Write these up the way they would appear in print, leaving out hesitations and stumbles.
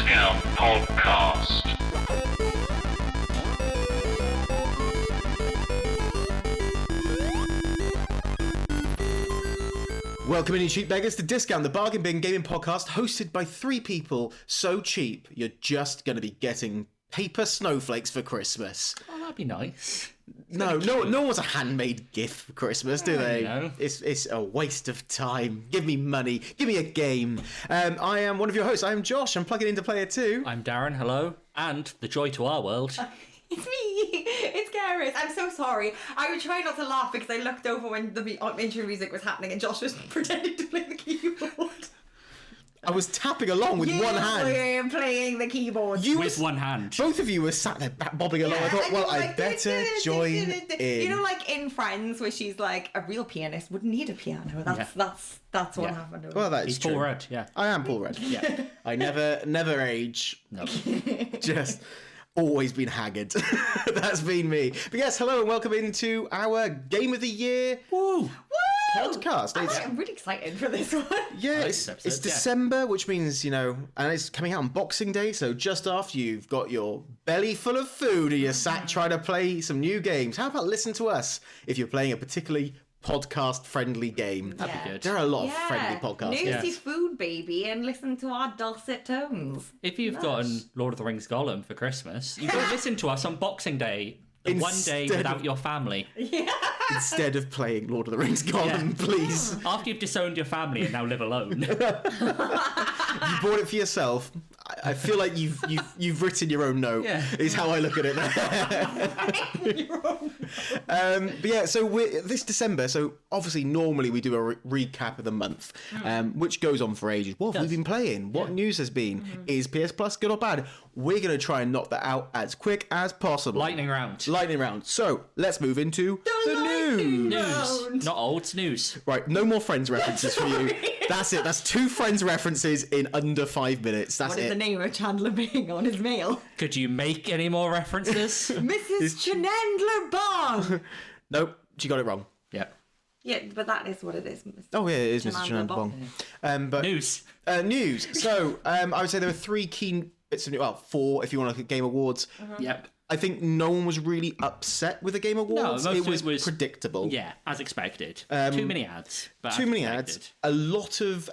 Discount Podcast. Welcome in, you cheap beggars, to Discount, the bargain bin gaming podcast hosted by three people so cheap you're just going to be getting paper snowflakes for Christmas. Oh, that'd be nice. No one wants a handmade gift for Christmas, do they? No. It's a waste of time. Give me money. Give me a game. I am one of your hosts. I am Josh. I'm plugging into Player 2. I'm Darren, hello. And the joy to our world. It's me. It's Gareth. I'm so sorry. I was trying not to laugh because I looked over when the intro music was happening and Josh was pretending to play the keyboard. I was tapping along with one hand. You were playing the keyboard. With one hand. Both of you were sat there bobbing along. I thought, well, I better join in. You know, like in Friends, where she's like, a real pianist wouldn't need a piano. That's what happened to her. Well, that is He's true. Paul Rudd, yeah. I am Paul Rudd. Yeah. I never age. No. Just always been haggard. That's been me. But yes, hello and welcome into our Game of the Year Woo! podcast. I'm really excited for this one. Yeah, it's December, which means, and it's coming out on Boxing Day, so just after you've got your belly full of food and you're sat trying to play some new games, how about listen to us if you're playing a particularly podcast-friendly game? That'd be good. There are a lot of friendly podcasts. Newsy food, baby, and listen to our dulcet tones. If you've gotten Lord of the Rings Gollum for Christmas, you can listen to us on Boxing Day. One day without your family. Instead of playing Lord of the Rings Gollum, please. After you've disowned your family and now live alone. You bought it for yourself. I feel like you've written your own note. Yeah. Is how I look at it. But yeah, so this December. So obviously, normally we do a recap of the month, which goes on for ages. What have we been playing? What news has been? Is PS Plus good or bad? We're going to try and knock that out as quick as possible. Lightning round. So let's move into the news. News. Not old, it's news. Right, no more Friends references for you. That's it. That's 2 Friends references in under 5 minutes. That's What it. is the name of Chandler being on his mail? Could you make any more references? Mrs. Chandler Bong. Nope, she got it wrong. Yeah. Yeah, but that is what it is. Oh yeah, it is Mr. Chandler Bong. But News. News. So I would say there were 3 key bits of news. Well, 4 if you want to look at Game Awards. Yep. I think no one was really upset with the Game Awards. No, it was predictable. Yeah, as expected. Too many ads. But Too many ads. A lot of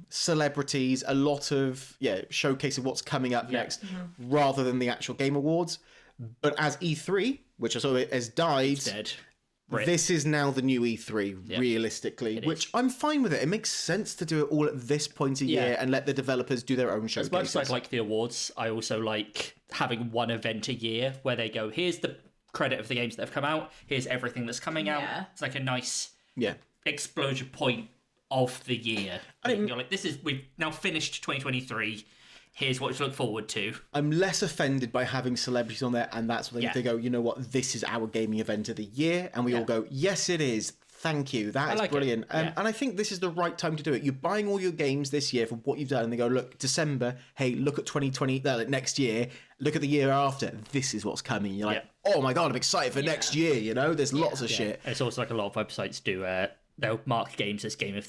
celebrities. A lot of showcasing what's coming up next, rather than the actual Game Awards. But as E3, which I saw has died. It's dead. This is now the new E3, realistically, which I'm fine with it. It makes sense to do it all at this point of year and let the developers do their own showcases. As much as I like the awards, I also like having one event a year where they go, here's the credit of the games that have come out, here's everything that's coming out. It's like a nice explosion point of the year. You're like, we've now finished 2023. Here's what to look forward to. I'm less offended by having celebrities on there, and that's when they go, you know what, this is our gaming event of the year, and we all go, yes, it is. Thank you. That is brilliant. And I think this is the right time to do it. You're buying all your games this year for what you've done, and they go, look, December, hey, look at 2020, next year, look at the year after. This is what's coming. You're like, oh my God, I'm excited for next year, There's lots of shit. It's also like a lot of websites do they'll mark games as Game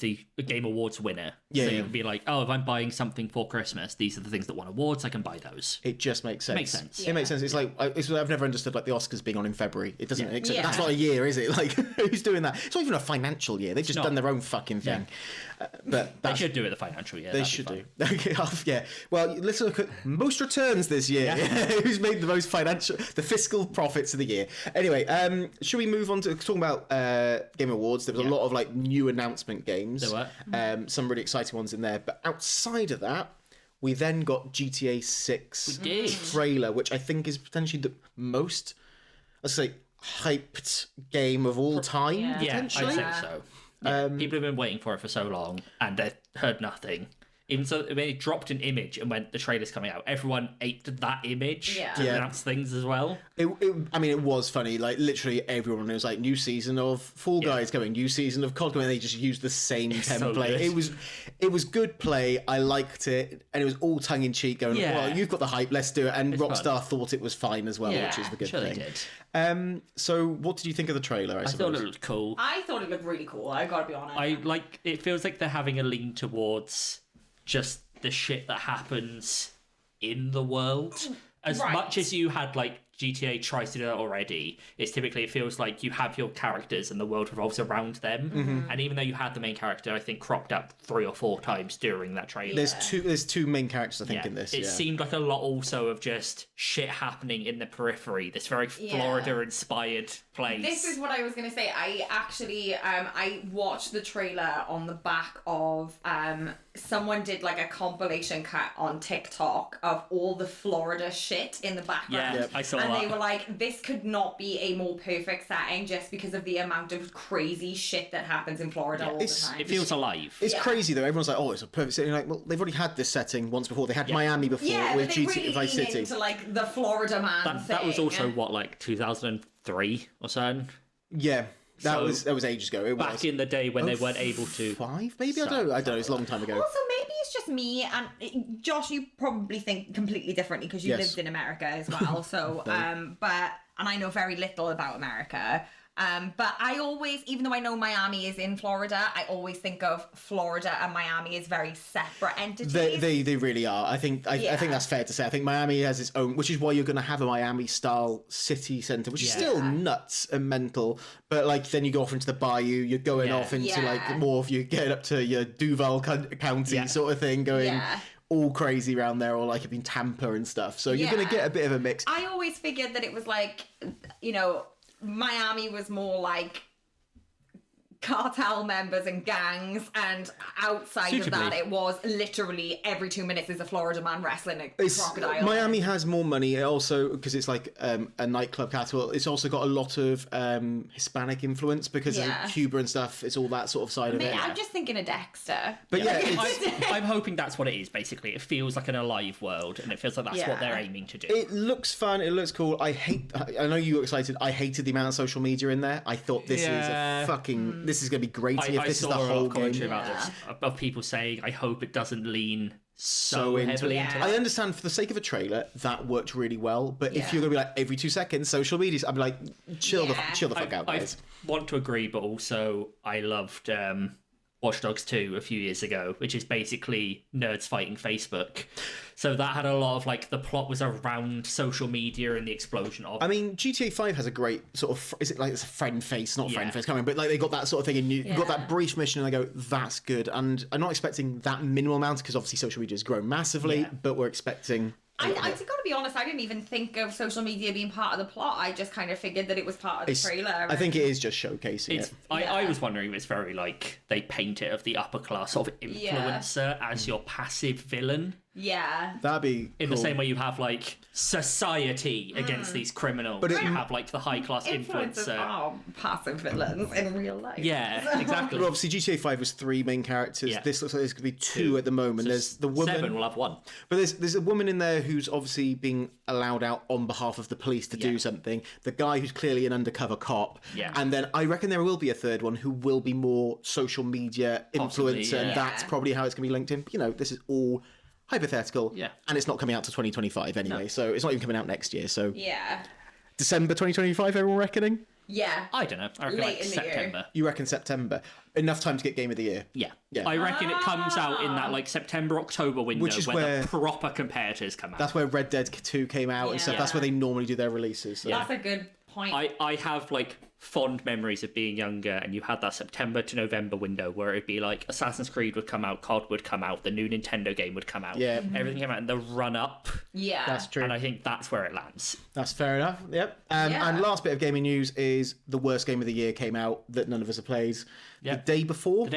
Awards winner. Yeah, so you can be like, oh, if I'm buying something for Christmas, these are the things that won awards, I can buy those. It just makes sense. Makes sense. It makes sense. It's like, I've never understood like the Oscars being on in February. It doesn't make sense. That's not a year, is it? Like, who's doing that? It's not even a financial year. They've just done their own fucking thing. But they should do it the financial year. They should do. Okay, Well, let's look at most returns this year. Who's made the most the fiscal profits of the year? Anyway, should we move on to talking about Game Awards? There was a lot of like new announcements games. There were. Some really exciting ones in there. But outside of that, we then got GTA 6 trailer, which I think is potentially the most, let's say, hyped game of all time. Yeah, I'd potentially. say so. People have been waiting for it for so long, and they've heard nothing. Even so, they dropped an image and went, the trailer's coming out. Everyone ate that image to announce things as well. It was funny. Like, literally everyone was like, new season of Fall Guys coming, new season of COD coming. They just used the same template. It was good play. I liked it. And it was all tongue-in-cheek going, well, you've got the hype, let's do it. And Rockstar thought it was fine as well, which is the good thing. They did. So what did you think of the trailer, I thought it looked cool. I thought it looked really cool, I gotta be honest. It feels like they're having a lean towards just the shit that happens in the world. As much as you had like GTA tries to do that already, it feels like you have your characters and the world revolves around them. And even though you had the main character, I think cropped up 3 or 4 times during that trailer. There's two main characters, I think, in this. It seemed like a lot also of just shit happening in the periphery. This very Florida-inspired place. This is what I was going to say. I actually, I watched the trailer on the back of, someone did like a compilation cut on TikTok of all the Florida shit in the background. Yeah, I saw that. And they were like, this could not be a more perfect setting just because of the amount of crazy shit that happens in Florida all the time. It feels alive. It's crazy though. Everyone's like, oh, it's a perfect setting. Like, well, they've already had this setting once before. They had Miami before with GTA Vice City. Into like the Florida man thing. That was also what, like 2003 or something. Yeah. That was ages ago. It back was. In the day when they weren't able to. 5 maybe? I don't know. It's a long time ago. Also, maybe it's just me and Josh. You probably think completely differently because you lived in America as well. So, and I know very little about America. But I always, even though I know Miami is in Florida, I always think of Florida and Miami as very separate entities. They really are. I think that's fair to say. I think Miami has its own, which is why you're going to have a Miami-style city centre, which is still nuts and mental. But like then you go off into the bayou, you're going off into like more of you get up to your Duval County sort of thing, going. All crazy around there, or like in Tampa and stuff. So you're going to get a bit of a mix. I always figured that it was like, you know, Miami was more like cartel members and gangs, and outside of that it was literally every 2 minutes there's a Florida man wrestling a crocodile. Miami has more money also because it's like a nightclub capital. It's also got a lot of Hispanic influence because of Cuba and stuff. It's all that sort of side of it. I'm just thinking of Dexter. But I'm hoping that's what it is basically. It feels like an alive world and it feels like that's what they're aiming to do. It looks fun, it looks cool. I know you were excited. I hated the amount of social media in there. I thought this is a fucking this is going to be great if this is the whole game. About this, of people saying, I hope it doesn't lean so heavily into it. I understand for the sake of a trailer that worked really well, but if you're going to be like every 2 seconds social media, I'd be like chill the fuck out, guys. I want to agree, but also I loved Watch Dogs 2 a few years ago, which is basically nerds fighting Facebook. So that had a lot of like the plot was around social media and the explosion of. I mean, GTA 5 has a great sort of is it like it's a friend face, not friend face coming, but like they got that sort of thing, and you got that brief mission, and I go, that's good. And I'm not expecting that minimal amount because obviously social media has grown massively, but we're expecting. I've got to be honest, I didn't even think of social media being part of the plot. I just kind of figured that it was part of the trailer. I think it is just showcasing it. I was wondering if it's very like they paint it of the upper class sort of influencer as your passive villain. Yeah. That'd be in the same way you have like society against these criminals, but you have like the high class influencer. Are passive villains in real life. Yeah, exactly. Well, obviously GTA 5 was 3 main characters. This looks like there's going to be 2 at the moment. So there's the woman. 7 will have 1. But there's a woman in there who's obviously being allowed out on behalf of the police to do something. The guy who's clearly an undercover cop. Yeah. And then I reckon there will be a third one who will be more social media influencer, and that's probably how it's going to be linked in. You know, this is all hypothetical, and it's not coming out to 2025 anyway, so it's not even coming out next year. So December 2025, everyone reckoning? Yeah, I don't know. I reckon like September. You reckon September? Enough time to get Game of the Year. Yeah. I reckon it comes out in that like September October window, which is where the proper comparators come out. That's where Red Dead 2 came out and stuff. That's where they normally do their releases. So. That's a good point. I have like fond memories of being younger, and you had that September to November window where it'd be like Assassin's Creed would come out, COD would come out, the new Nintendo game would come out, everything came out in the run up. Yeah, that's true, and I think that's where it lands. That's fair enough. Yep. And last bit of gaming news is the worst game of the year came out that none of us have played. The day before.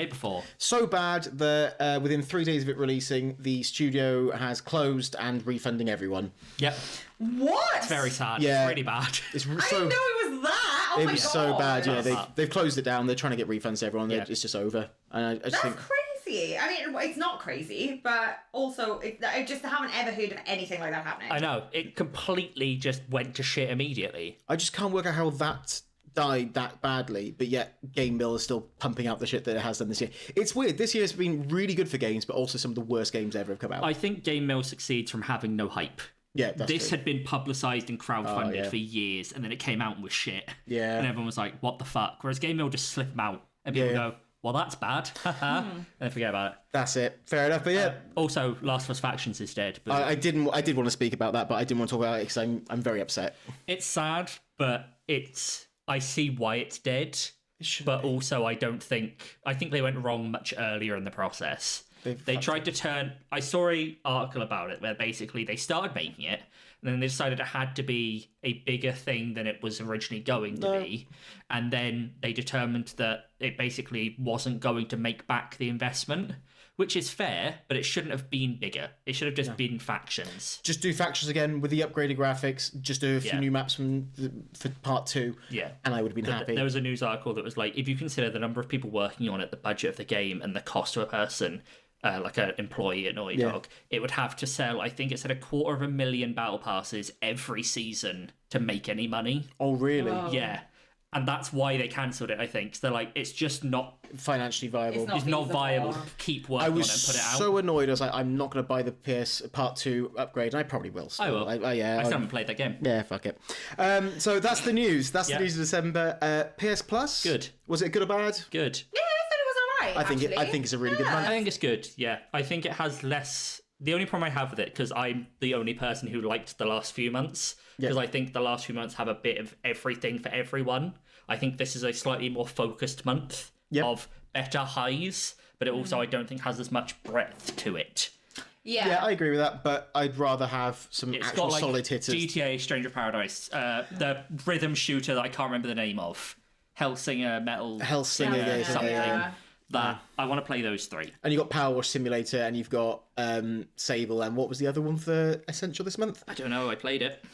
So bad that within 3 days of it releasing, the studio has closed and refunding everyone. Yep. What? It's very sad. Yeah. It's really bad. I didn't know it was that. Oh it my was God. so bad. Yeah, they've closed it down. They're trying to get refunds to everyone. It's just over. And I just That's think crazy. I mean, it's not crazy, but also I just haven't ever heard of anything like that happening. I know. It completely just went to shit immediately. I just can't work out how that died that badly, but yet Game Mill is still pumping out the shit that it has done this year. It's weird. This year has been really good for games, but also some of the worst games ever have come out. I think Game Mill succeeds from having no hype. Yeah, that's this true. had been publicised and crowdfunded for years, and then it came out and was shit. Yeah. And everyone was like, what the fuck? Whereas Game Mill just slip them out, and people go, well, that's bad. And forget about it. That's it. Fair enough. But yeah. Also, Last of Us Factions is dead. But I did want to speak about that, but I didn't want to talk about it because I'm very upset. It's sad, but I see why it's dead. But also, I think they went wrong much earlier in the process. They tried to turn... I saw an article about it where basically they started making it, and then they decided it had to be a bigger thing than it was originally going to be. And then they determined that it basically wasn't going to make back the investment, which is fair, but it shouldn't have been bigger. It should have just been factions. Just do factions again with the upgraded graphics. Just do a few new maps for part 2. Yeah. And I would have been happy. There was a news article that was like, if you consider the number of people working on it, the budget of the game, and the cost to a person... like an employee at Naughty Dog, it would have to sell, I think it said 250,000 battle passes every season to make any money. Oh, really? Oh. Yeah. And that's why they cancelled it, I think. So they're like, it's just not... financially viable. It's not viable to keep working on it and put it out. I was so annoyed. I was like, I'm not going to buy the PS Part 2 upgrade, and I probably will. I will. I still haven't played that game. Yeah, fuck it. So that's the news. That's the news of December. PS Plus? Good. Was it good or bad? Good. Yeah, I think it's a really good month. I think it's good, yeah. I think it has less... The only problem I have with it, because I'm the only person who liked the last few months, because I think the last few months have a bit of everything for everyone. I think this is a slightly more focused month of better highs, but it also I don't think has as much breadth to it. Yeah, I agree with that, but I'd rather have some actual solid hitters. GTA, Stranger Paradise, the rhythm shooter that I can't remember the name of. Hellsinger, something. That I want to play those 3. And you've got Power Wash Simulator, and you've got Sable, and what was the other one for Essential this month? I don't know, I played it.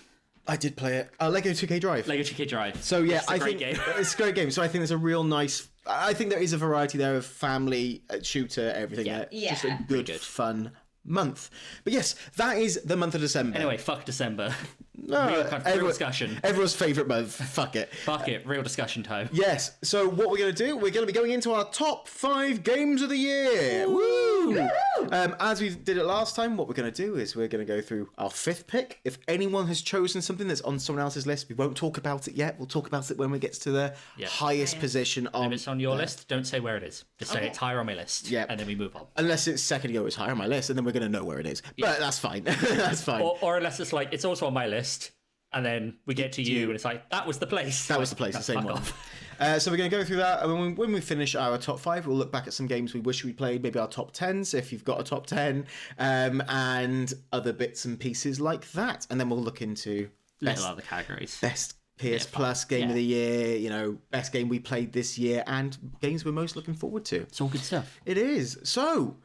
I did play it. Lego 2K Drive. Lego 2K Drive. So yeah, I think it's a great game. So I think there's a real nice... I think there is a variety there of family, shooter, everything there. Yeah. Just a good, fun month. But yes, that is the month of December. Anyway, fuck December. No, real discussion. Everyone's favourite month. Fuck it. Fuck it. Real discussion time. Yes. So what we're going to do, we're going to be going into our top 5 games of the year. Woo! As we did it last time, what we're going to do is we're going to go through our 5th pick. If anyone has chosen something that's on someone else's list, we won't talk about it yet. We'll talk about it when we get to the highest position on... If it's on your list, don't say where it is. Just say it's higher on my list. Yeah. And then we move on. Unless it's second go, it's higher on my list, and then we're going to know where it is. Yeah. But that's fine. That's fine. Or unless it's like, it's also on my list, and then we get to you, and it's like, that was the place. That was the place, the same one. So we're going to go through that, and when we finish our top 5, we'll look back at some games we wish we played, maybe our top 10s, if you've got a top 10, and other bits and pieces like that. And then we'll look into other categories. Best PS Plus game of the year, best game we played this year, and games we're most looking forward to. It's all good stuff. It is. So...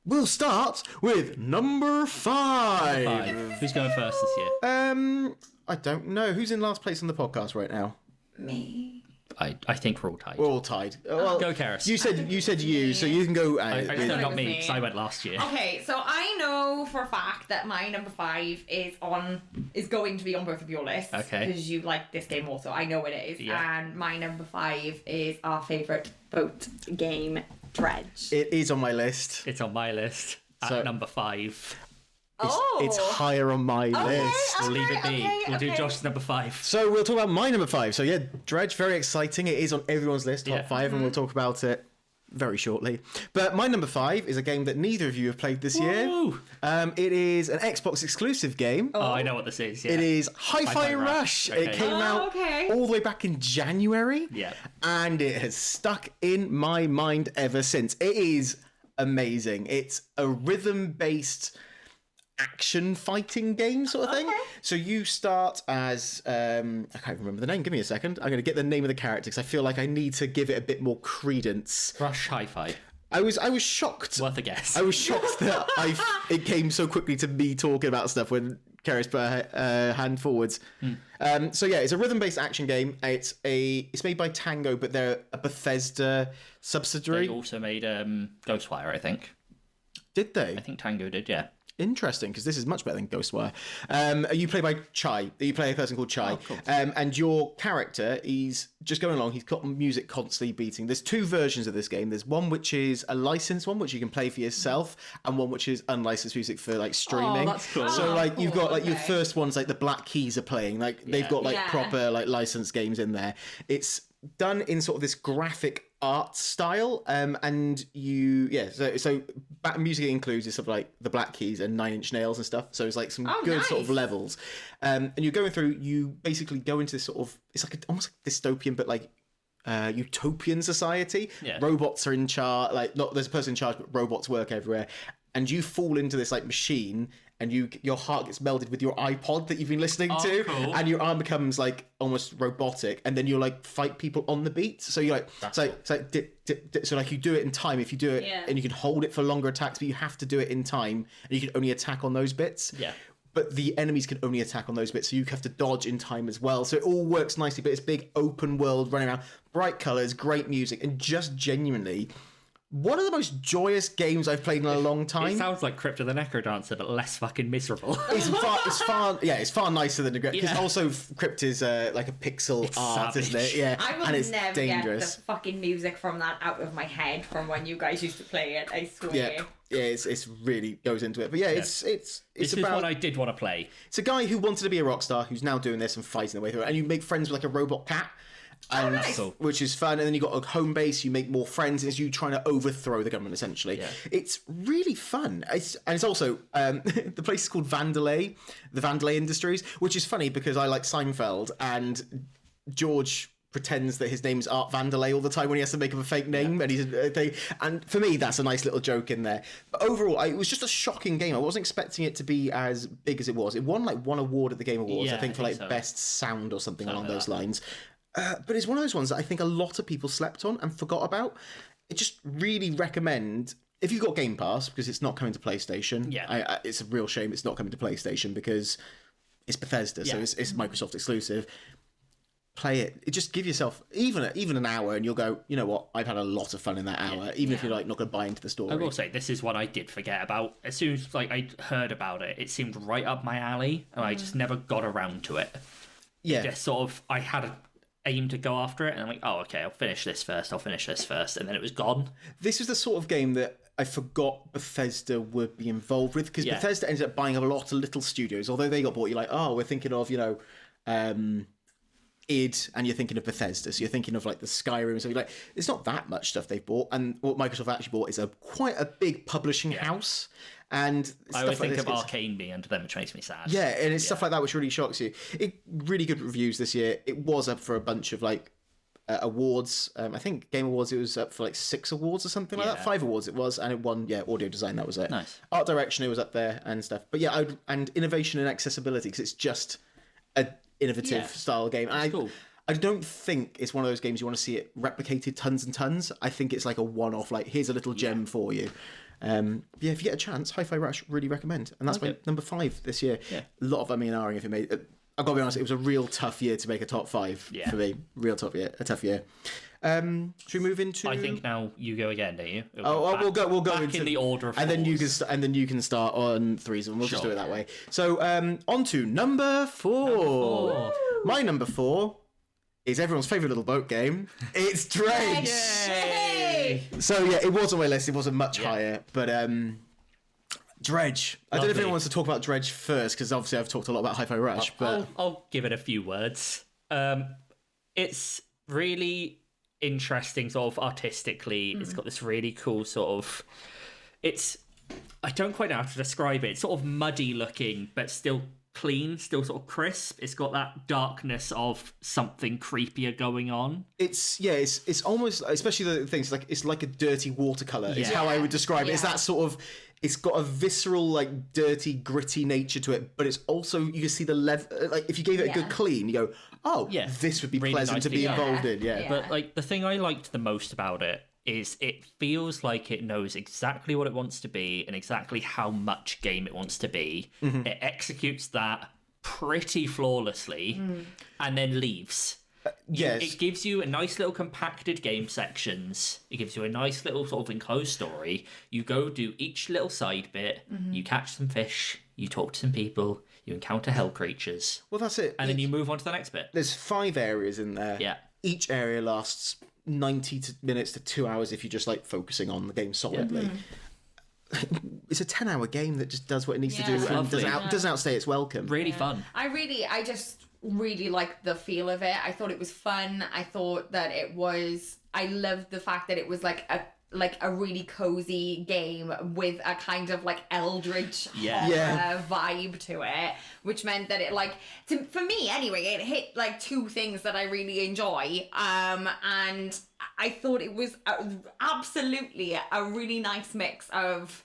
we'll start with number 5. Who's going first this year? I don't know. Who's in last place on the podcast right now? Me. I think we're all tied. We're all tied. Well, go, Karis. You said you, so you can go. Not me, because I went last year. Okay, so I know for a fact that my number 5 is going to be on both of your lists. Okay. Because you like this game also. I know it is. Yeah. And my number 5 is our favourite boat game, Dredge. It is on my list. It's on my list at number 5. It's higher on my list. We'll leave it be. We'll do Josh's number 5. So we'll talk about my number 5. So yeah, Dredge, very exciting. It is on everyone's list, top 5, and we'll talk about it very shortly. But my number 5 is a game that neither of you have played this year. It is an Xbox exclusive game. Oh, I know what this is. Yeah. It is Hi-Fi Rush. Okay. It came out all the way back in January. Yeah. And it has stuck in my mind ever since. It is amazing. It's a rhythm-based action fighting game sort of thing. So you start as I can't remember the name. Give me a second. I'm going to get the name of the character because I feel like I need to give it a bit more credence. Rush Hi-Fi. I was shocked. Worth a guess. I was shocked that it came so quickly to me talking about stuff when Karis put her hand forwards. So yeah, it's a rhythm-based action game. It's made by Tango, but they're a Bethesda subsidiary. They also made Ghostwire, I think. Did they? I think Tango did, yeah. Interesting, because this is much better than Ghostwire. You play by Chai. You play a person called Chai. Oh, cool. And your character, he's just going along. He's got music constantly beating. There's 2 versions of this game. There's one which is a licensed one, which you can play for yourself, and one which is unlicensed music for like streaming. Oh, that's cool. So like you've got like your first one's like the Black Keys are playing. Like they've got like proper like licensed games in there. It's done in sort of this graphic art style, and so music includes this stuff like the Black Keys and 9 Inch Nails and stuff, so it's like some good sort of levels, and you're going through, you basically go into this sort of, it's like almost like dystopian but like utopian society. Robots are in charge, like, not there's a person in charge but robots work everywhere, and you fall into this like machine, and your heart gets melded with your iPod that you've been listening to, cool. And your arm becomes like almost robotic, and then you like fight people on the beat. So you're like, so like you do it in time. If you do it, and you can hold it for longer attacks, but you have to do it in time, and you can only attack on those bits. But the enemies can only attack on those bits, so you have to dodge in time as well. So it all works nicely, but it's big open world running around, bright colours, great music, and just genuinely one of the most joyous games I've played in a long time. It sounds like Crypt of the Necrodancer, but less fucking miserable. It's far nicer than Regret, because also Crypt is like a pixel art, isn't it? Yeah, I will and it's never dangerous. get the fucking music from that out of my head from when you guys used to play it, I swear. Yeah, it's really goes into it. But it's this about... is what I did want to play. It's a guy who wanted to be a rock star, who's now doing this and fighting the way through it, and you make friends with like a robot cat. Nice. Which is fun, and then you got a home base, you make more friends as you trying to overthrow the government, essentially. It's really fun. It's also the place is called Vandelay, the Vandelay Industries, which is funny because I like Seinfeld, and George pretends that his name's Art Vandelay all the time when he has to make up a fake name, and for me that's a nice little joke in there. But overall, it was just a shocking game. I wasn't expecting it to be as big as it was. It won like one award at the Game Awards, I think for like best sound or something along those lines. But it's one of those ones that I think a lot of people slept on and forgot about. I just really recommend, if you've got Game Pass, because it's not coming to PlayStation. It's a real shame it's not coming to PlayStation because it's Bethesda, so it's Microsoft exclusive. Play it. Just give yourself even an hour, and you'll go, you know what? I've had a lot of fun in that hour, even if you're like not going to buy into the story. I will say this is what I did forget about. As soon as like I heard about it, it seemed right up my alley, and I just never got around to it. Just sort of, I had a aim to go after it, and I'm like, oh, okay, I'll finish this first, and then it was gone. This was the sort of game that I forgot Bethesda would be involved with, because Bethesda ended up buying a lot of little studios. Although they got bought, you're like, oh, we're thinking of, id, and you're thinking of Bethesda, so you're thinking of like the Skyrim, so you're like, it's not that much stuff they've bought. And what Microsoft actually bought is quite a big publishing house. And I would think of Arcane being under them, which makes me sad. Yeah, and it's stuff like that which really shocks you. Really good reviews this year. It was up for a bunch of like awards. I think Game Awards, it was up for like 6 awards or something like that. 5 awards it was, and it won audio design. That was it. Nice. Art direction, it was up there and stuff. But and innovation and accessibility, because it's just a innovative style game. And cool. I don't think it's one of those games you want to see it replicated tons and tons. I think it's like a one-off, like here's a little gem for you. If you get a chance, Hi-Fi Rush, really recommend. And that's my number 5 this year. A lot of umming and ahhing if it made. I've got to be honest, it was a real tough year to make a top 5 for me. Real tough year, a tough year. Should we move into? I think now you go again, don't you? We'll go back into in the order of and then you can start on 3s, and we'll just do it that way. So on to number 4. My number 4 is everyone's favourite little boat game. It's Dredge. Yay! So it was on my list. It wasn't much higher, but Dredge. I don't know if anyone wants to talk about Dredge first, because obviously I've talked a lot about Hi-Fi Rush. But I'll give it a few words. It's really interesting, sort of artistically. It's got this really cool sort of. I don't quite know how to describe it. It's sort of muddy looking, but still clean, still sort of crisp. It's got that darkness of something creepier going on. It's almost, especially the things like it's like a dirty watercolor. Is how I would describe it. It's that sort of. It's got a visceral, like, dirty, gritty nature to it, but it's also, you can see the level, like, if you gave it a good clean, you go, oh, this would be really pleasant to be involved in, But, like, the thing I liked the most about it is it feels like it knows exactly what it wants to be and exactly how much game it wants to be. Mm-hmm. It executes that pretty flawlessly and then leaves. It gives you a nice little compacted game sections. It gives you a nice little sort of enclosed story. You go do each little side bit. You catch some fish. You talk to some people. You encounter hell creatures. Well, that's it. And then you move on to the next bit. There's 5 areas in there. Yeah. Each area lasts 90 minutes to 2 hours if you're just like focusing on the game solidly. It's a 10-hour game that just does what it needs to do and doesn't outstay its welcome. Really fun. really liked the feel of it. I thought it was fun. I thought that I loved the fact that it was like a really cozy game with a kind of like eldritch horror vibe to it, which meant that it for me anyway, it hit like two things that I really enjoy. And I thought it was absolutely a really nice mix of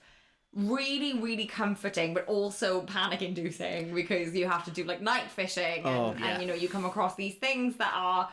really, really comforting, but also panic inducing, because you have to do like night fishing and you know, you come across these things that are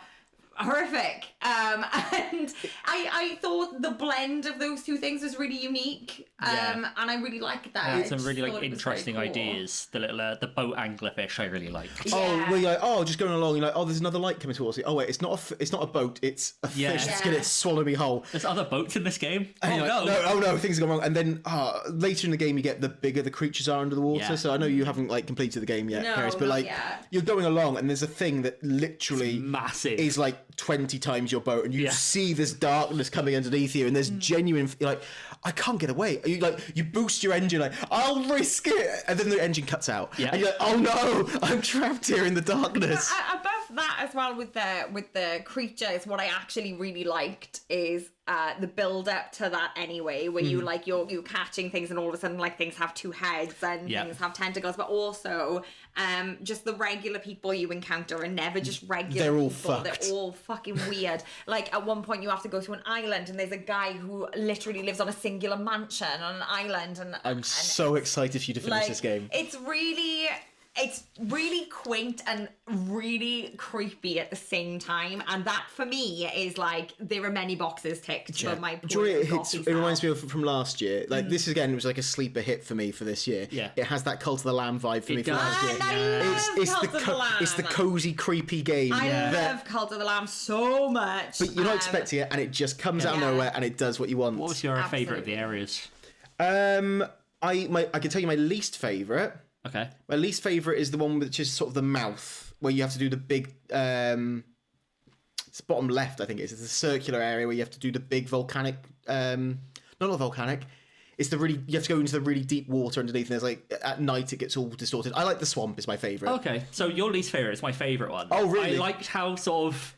horrific, and I thought the blend of those two things was really unique, and I really liked that. Had some really like interesting ideas. The little the boat anglerfish I really liked. Where you're like, just going along, you're like, there's another light coming towards you. Oh wait, it's not a boat, it's a fish that's gonna swallow me whole. There's other boats in this game. And no, things are going wrong. And then later in the game, you get the bigger the creatures are under the water. Yeah. So I know you haven't like completed the game yet, Paris, but like you're going along, and there's a thing that literally massive is like 20 times your boat, and you see this darkness coming underneath you, and there's genuine, you're like, I can't get away. You boost your engine, like, I'll risk it, and then the engine cuts out, and you're like, oh no, I'm trapped here in the darkness. Above that as well, with the creatures, what I actually really liked is the build up to that anyway, where you like you're catching things, and all of a sudden like things have two heads and things have tentacles, but also just the regular people you encounter are never just regular They're all people. fucked. They're all fucking weird. Like at one point you have to go to an island, and there's a guy who literally lives on a singular mansion on an island, and I'm so excited for you to finish this game. It's really quaint and really creepy at the same time, and that for me is like there are many boxes ticked for my it reminds me of from last year. Like this again was like a sleeper hit for me for this year. Yeah, it has that Cult of the Lamb vibe for me from last year. It's the cozy, creepy game. I love Cult of the Lamb so much, but you're not expecting it, and it just comes out of nowhere, and it does what you want. What was your favourite of the areas? I can tell you my least favourite. Okay. My least favourite is the one which is sort of the mouth, where you have to do the big... it's bottom left, I think it is. It's a circular area where you have to do the big volcanic... not volcanic. It's the really... You have to go into the really deep water underneath, and there's like... At night, it gets all distorted. I like the swamp is my favourite. Okay, so your least favourite is my favourite one. Oh, really? I liked how sort of...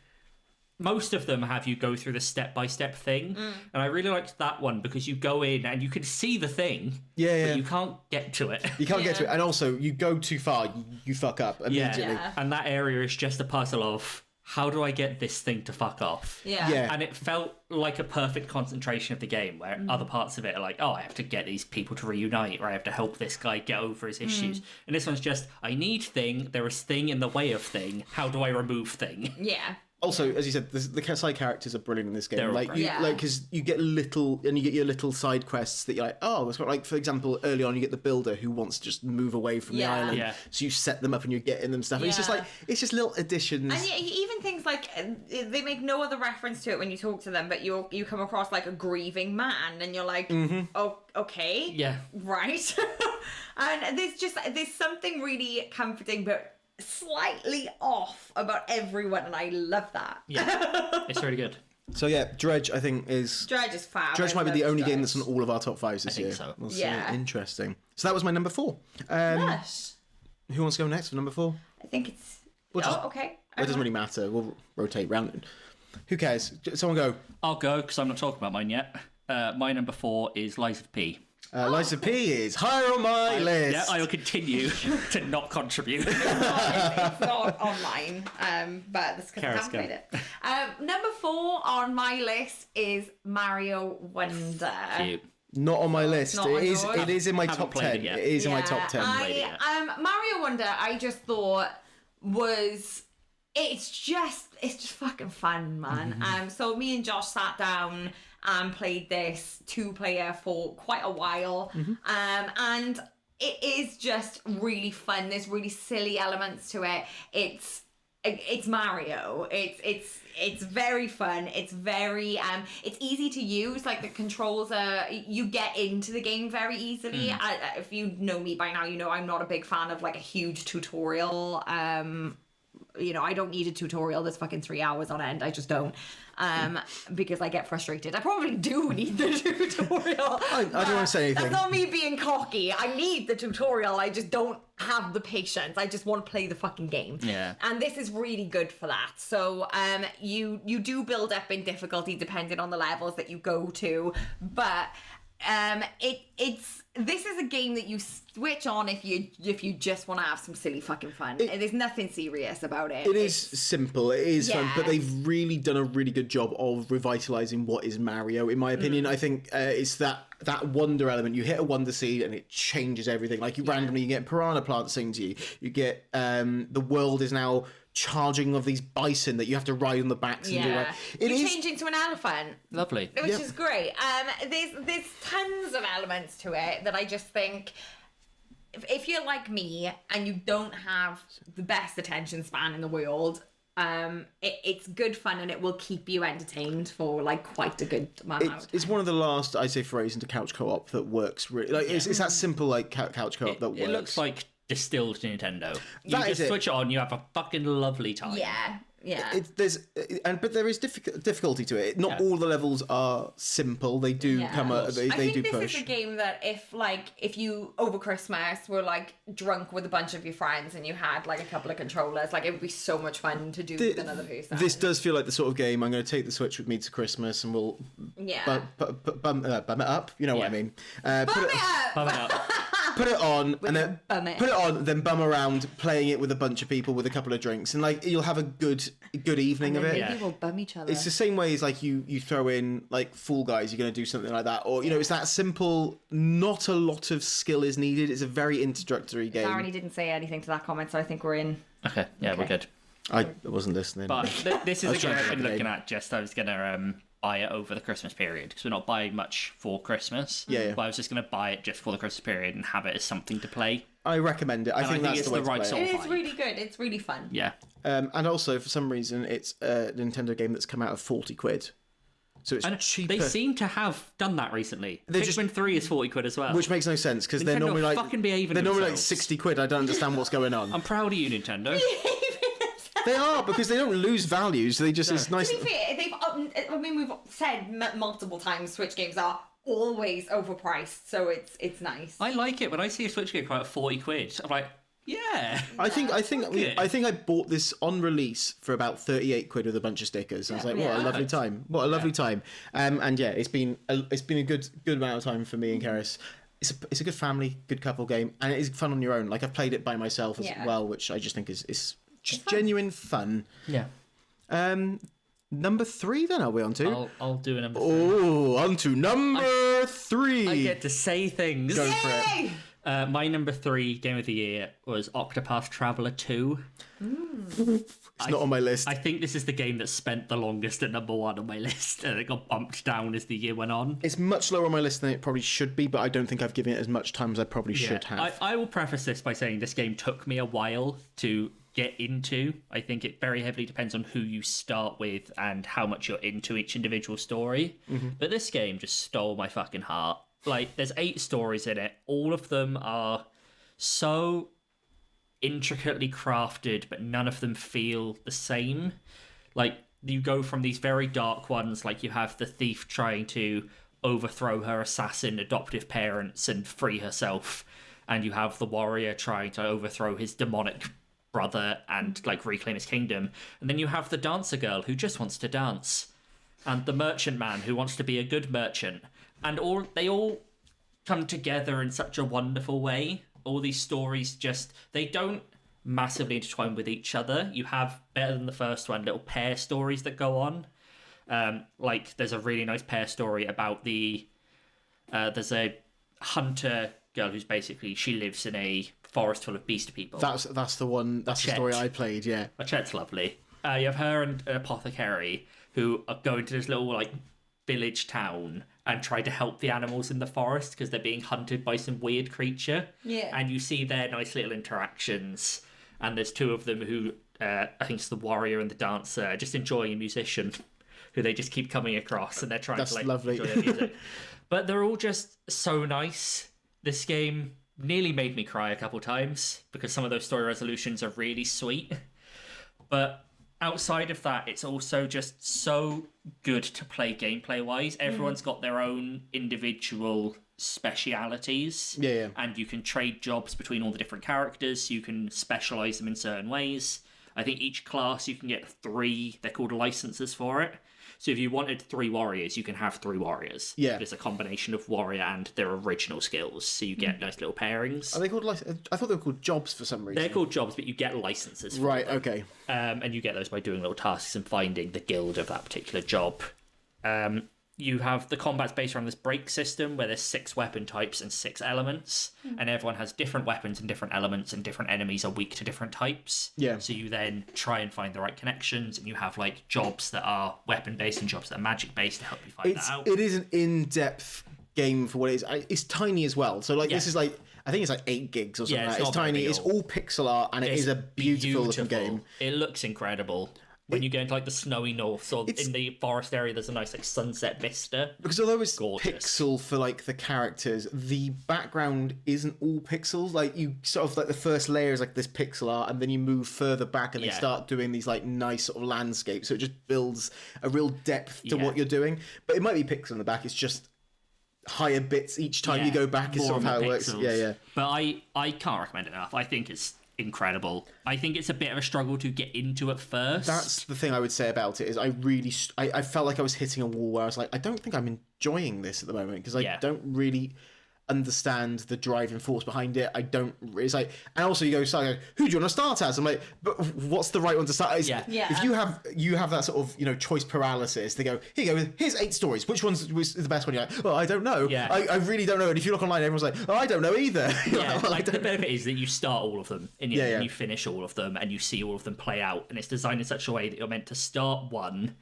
Most of them have you go through the step-by-step thing, and I really liked that one because you go in and you can see the thing, but you can't get to it. You can't get to it, and also, you go too far, you fuck up immediately. Yeah. And that area is just a puzzle of, how do I get this thing to fuck off? Yeah. And it felt like a perfect concentration of the game, where other parts of it are like, I have to get these people to reunite, or I have to help this guy get over his issues. And this one's just, I need thing, there is thing in the way of thing, how do I remove thing? Yeah. Also, as you said, the side characters are brilliant in this game. They're Because you get your little side quests that you're like, it's got like, for example, early on you get the builder who wants to just move away from the island, so you set them up and you're getting them stuff. And it's just little additions. And even things like they make no other reference to it when you talk to them, but you come across like a grieving man, and you're like, oh, okay, right. And there's something really comforting, but slightly off about everyone, and I love that. It's really good. So Dredge, I think Dredge is fab. Dredge might be the only game that's on all of our top fives this year. So. We'll see. Interesting. So that was my number 4. Yes. Who wants to go next for number 4? I think it's okay. It doesn't really matter. We'll rotate round. Who cares? Someone go. I'll go because I'm not talking about mine yet. My number 4 is Lies of P. Lies of P is higher on my list. Yeah, I will continue to not contribute. It's not on mine, but this because I haven't played it. Number 4 on my list is Mario Wonder. Cute. Not on my list. It is in my top 10. It is in my top 10. Mario Wonder, I just thought it's just fucking fun, man. So me and Josh sat down and played this 2-player for quite a while, and it is just really fun. There's really silly elements to it. It's Mario. It's very fun. It's very it's easy to use. Like the controls you get into the game very easily. If you know me by now, you know I'm not a big fan of like a huge tutorial I don't need a tutorial that's fucking 3 hours on end. I just don't. Because I get frustrated. I probably do need the tutorial. I don't want to say anything. That's not me being cocky. I need the tutorial. I just don't have the patience. I just want to play the fucking game. Yeah. And this is really good for that. So you do build up in difficulty depending on the levels that you go to, but this is a game that you switch on if you just want to have some silly fucking fun. There's nothing serious about it. It is simple. It is fun, but they've really done a really good job of revitalizing what is Mario. In my opinion, I think it's that wonder element. You hit a wonder seed and it changes everything. Like randomly, you get piranha plants sing to you. You get the world is now charging of these bison that you have to ride on the backs and do that. You change into an elephant. Lovely. Which is great. There's tons of elements to it that I just think, if you're like me and you don't have the best attention span in the world, it's good fun and it will keep you entertained for like quite a good amount. It's one of the last, I say, forays into couch co-op that works really. Like it's that simple like couch co-op that works. It looks like distilled Nintendo. You just switch it on, you have a fucking lovely time. Yeah. But there is difficulty to it. Not all the levels are simple. They do come up. They do push. This is a game that if you over Christmas were like drunk with a bunch of your friends and you had like a couple of controllers, like it would be so much fun to do with another person. This does feel like the sort of game I'm going to take the Switch with me to Christmas and we'll bum it up. You know what I mean? Bum it up. Put it on and then bum around playing it with a bunch of people with a couple of drinks, and like you'll have a good evening of it. Maybe we'll bum each other. It's the same way as like you throw in like Fall Guys, you're going to do something like that, or it's that simple. Not a lot of skill is needed. It's a very introductory game. Darren didn't say anything to that comment, so I think we're in. Okay, we're good. I wasn't listening. But this is a game I've been looking at. I was going to buy it over the Christmas period because we're not buying much for Christmas. But I was just going to buy it just for the Christmas period and have it as something to play. I recommend it. I think that's it's the way the right to play sort it. of It's really good. It's really fun. Yeah. And also, for some reason, it's a Nintendo game that's come out of £40. So it's cheaper. They seem to have done that recently. Pikmin 3 is £40 as well. Which makes no sense because they're normally like £60. I don't understand what's going on. I'm proud of you, Nintendo. They are, because they don't lose values. They just it's nice. To be fair, we've said multiple times Switch games are always overpriced, so it's nice. I like it when I see a Switch game come out at £40. I'm like, yeah. I think I bought this on release for about £38 with a bunch of stickers. I was like, what a lovely time! What a lovely time! And it's been a good amount of time for me and Cerys. It's a good family, good couple game, and it is fun on your own. Like I've played it by myself as well, which I just think is just genuine fun. Yeah. Number 3 then, are we on to? I'll do a number 3. Oh, on to number 3. I get to say things. Go for it. My number 3 game of the year was Octopath Traveler 2. It's not on my list. I think this is the game that spent the longest at number 1 on my list, and it got bumped down as the year went on. It's much lower on my list than it probably should be, but I don't think I've given it as much time as I probably should have. I will preface this by saying this game took me a while to get into. I think it very heavily depends on who you start with and how much you're into each individual story. But this game just stole my fucking heart. Like, there's 8 stories in it. All of them are so intricately crafted, but none of them feel the same. Like, you go from these very dark ones, like you have the thief trying to overthrow her assassin adoptive parents and free herself, and you have the warrior trying to overthrow his demonic brother and like reclaim his kingdom, and then you have the dancer girl who just wants to dance, and the merchant man who wants to be a good merchant, and they all come together in such a wonderful way. All these stories they don't massively intertwine with each other. You have, better than the first one, little pair stories that go on. Like there's a really nice pair story about there's a hunter girl who's basically, she lives in a forest full of beast people. That's the one. That's the story I played. Yeah, Machette's lovely. You have her and an apothecary who are going to this little like village town and try to help the animals in the forest because they're being hunted by some weird creature. Yeah, and you see their nice little interactions. And there's 2 of them who I think it's the warrior and the dancer, just enjoying a musician who they just keep coming across, and they're trying to like lovely. enjoy their music. But they're all just so nice. This game nearly made me cry a couple times because some of those story resolutions are really sweet. But outside of that, it's also just so good to play gameplay-wise. Everyone's got their own individual specialities. Yeah. And you can trade jobs between all the different characters, so you can specialise them in certain ways. I think each class you can get 3, they're called licenses for it. So if you wanted 3 warriors, you can have 3 warriors. Yeah. It's a combination of warrior and their original skills. So you get nice little pairings. Are they called I thought they were called jobs for some reason. They're called jobs, but you get licenses for right, them. okay. And you get those by doing little tasks and finding the guild of that particular job. You have the combat's based around this break system where there's 6 weapon types and 6 elements, and everyone has different weapons and different elements, and different enemies are weak to different types. Yeah. So you then try and find the right connections, and you have like jobs that are weapon based and jobs that are magic based to help you find that out. It is an in-depth game for what it is. It's tiny as well. So this is like, I think it's like 8 gigs or something. It's tiny. It's all pixel art, and it is a beautiful looking game. It looks incredible. When you go into like the snowy north, so in the forest area, there's a nice like sunset vista. Because although it's gorgeous. Pixel for like the characters, the background isn't all pixels. Like you sort of like the first layer is like this pixel art, and then you move further back, and they start doing these like nice sort of landscapes. So it just builds a real depth to what you're doing. But it might be pixel in the back. It's just higher bits each time you go back. Is sort of how it works. Yeah. But I can't recommend it enough. I think it's incredible. I think it's a bit of a struggle to get into at first. That's the thing I would say about it is I felt like I was hitting a wall where I was like, I don't think I'm enjoying this at the moment because I don't really understand the driving force behind it. It's like, and also you go, who do you want to start as? I'm like, but what's the right one to start as? If you have that sort of, choice paralysis, they go, here's 8 stories. Which one's was the best one? You're like, well, I don't know. I really don't know. And if you look online, everyone's like, I don't know either. The benefit is that you start all of them and you finish all of them and you see all of them play out. And it's designed in such a way that you're meant to start one,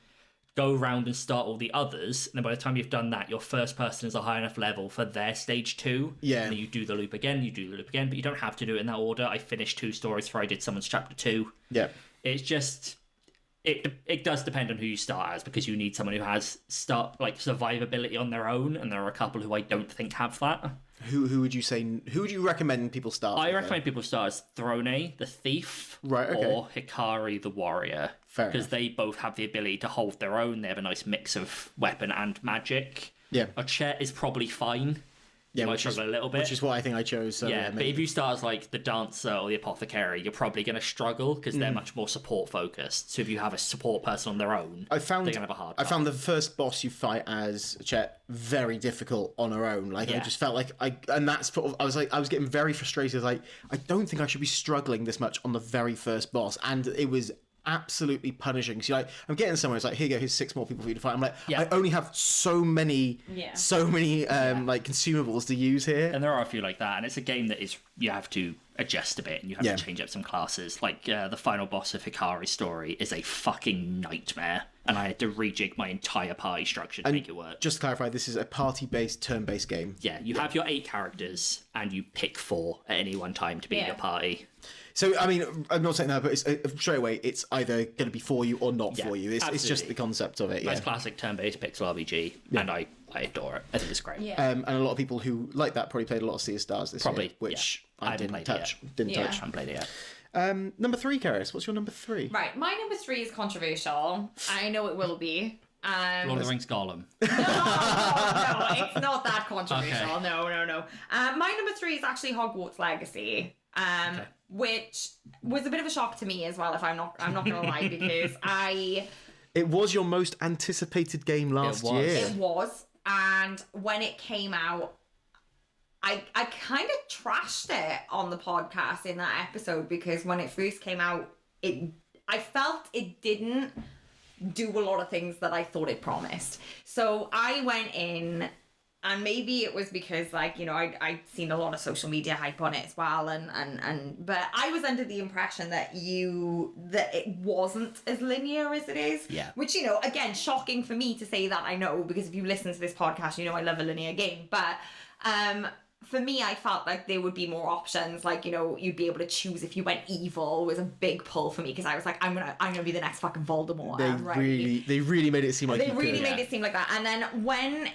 go around and start all the others, and then by the time you've done that, your first person is a high enough level for their stage 2. Yeah. And then you do the loop again, but you don't have to do it in that order. I finished 2 stories before I did someone's chapter 2. Yeah. It's just... It does depend on who you start as, because you need someone who has survivability on their own, and there are a couple who I don't think have that. Who would you recommend people start with? I recommend people start as Throne, the thief, or Hikari, the warrior. Because they both have the ability to hold their own. They have a nice mix of weapon and magic. Yeah. Ochet is probably fine. You might struggle a little bit. Which is what I think I chose. So but if you start as like the dancer or the apothecary, you're probably going to struggle because they're much more support focused. So if you have a support person on their own, they're going to have a hard time. I found the first boss you fight as Chet very difficult on her own. I just felt like I was getting very frustrated. Like, I don't think I should be struggling this much on the very first boss, and it was absolutely punishing. So I'm getting somewhere. It's like, here you go, here's 6 more people for you to fight. I'm like, I only have so many like consumables to use here. And there are a few like that, and it's a game that is you have to adjust a bit and you have to change up some classes. Like the final boss of Hikari's story is a fucking nightmare, and I had to rejig my entire party structure to make it work. Just to clarify, this is a party-based, turn-based game. Yeah, you have your 8 characters and you pick 4 at any one time to be in your party. So, I mean, I'm not saying that, but it's, straight away, it's either going to be for you or not for you. It's just the concept of it. Nice classic turn-based pixel RPG, and I adore it. I think it's great. Yeah. And a lot of people who like that probably played a lot of Sea of Stars this year, which I didn't touch. I haven't played it yet. Number 3, Karis. What's your number 3? Right, my number 3 is controversial. I know it will be. Lord of the Rings Gollum. No, it's not that controversial. Okay. No. My number 3 is actually Hogwarts Legacy. Which was a bit of a shock to me as well, if I'm not gonna lie, because it was your most anticipated game last year. It was, and when it came out, I kind of trashed it on the podcast in that episode, because when it first came out, I felt it didn't do a lot of things that I thought it promised. So I went in, and maybe it was because, I'd seen a lot of social media hype on it as well, but I was under the impression that it wasn't as linear as it is. Yeah. Which, again, shocking for me to say that, I know, because if you listen to this podcast, I love a linear game. But for me, I felt like there would be more options. Like, you'd be able to choose if you went evil was a big pull for me, because I was like, I'm gonna be the next fucking Voldemort. They really made it seem like it seem like that. And then when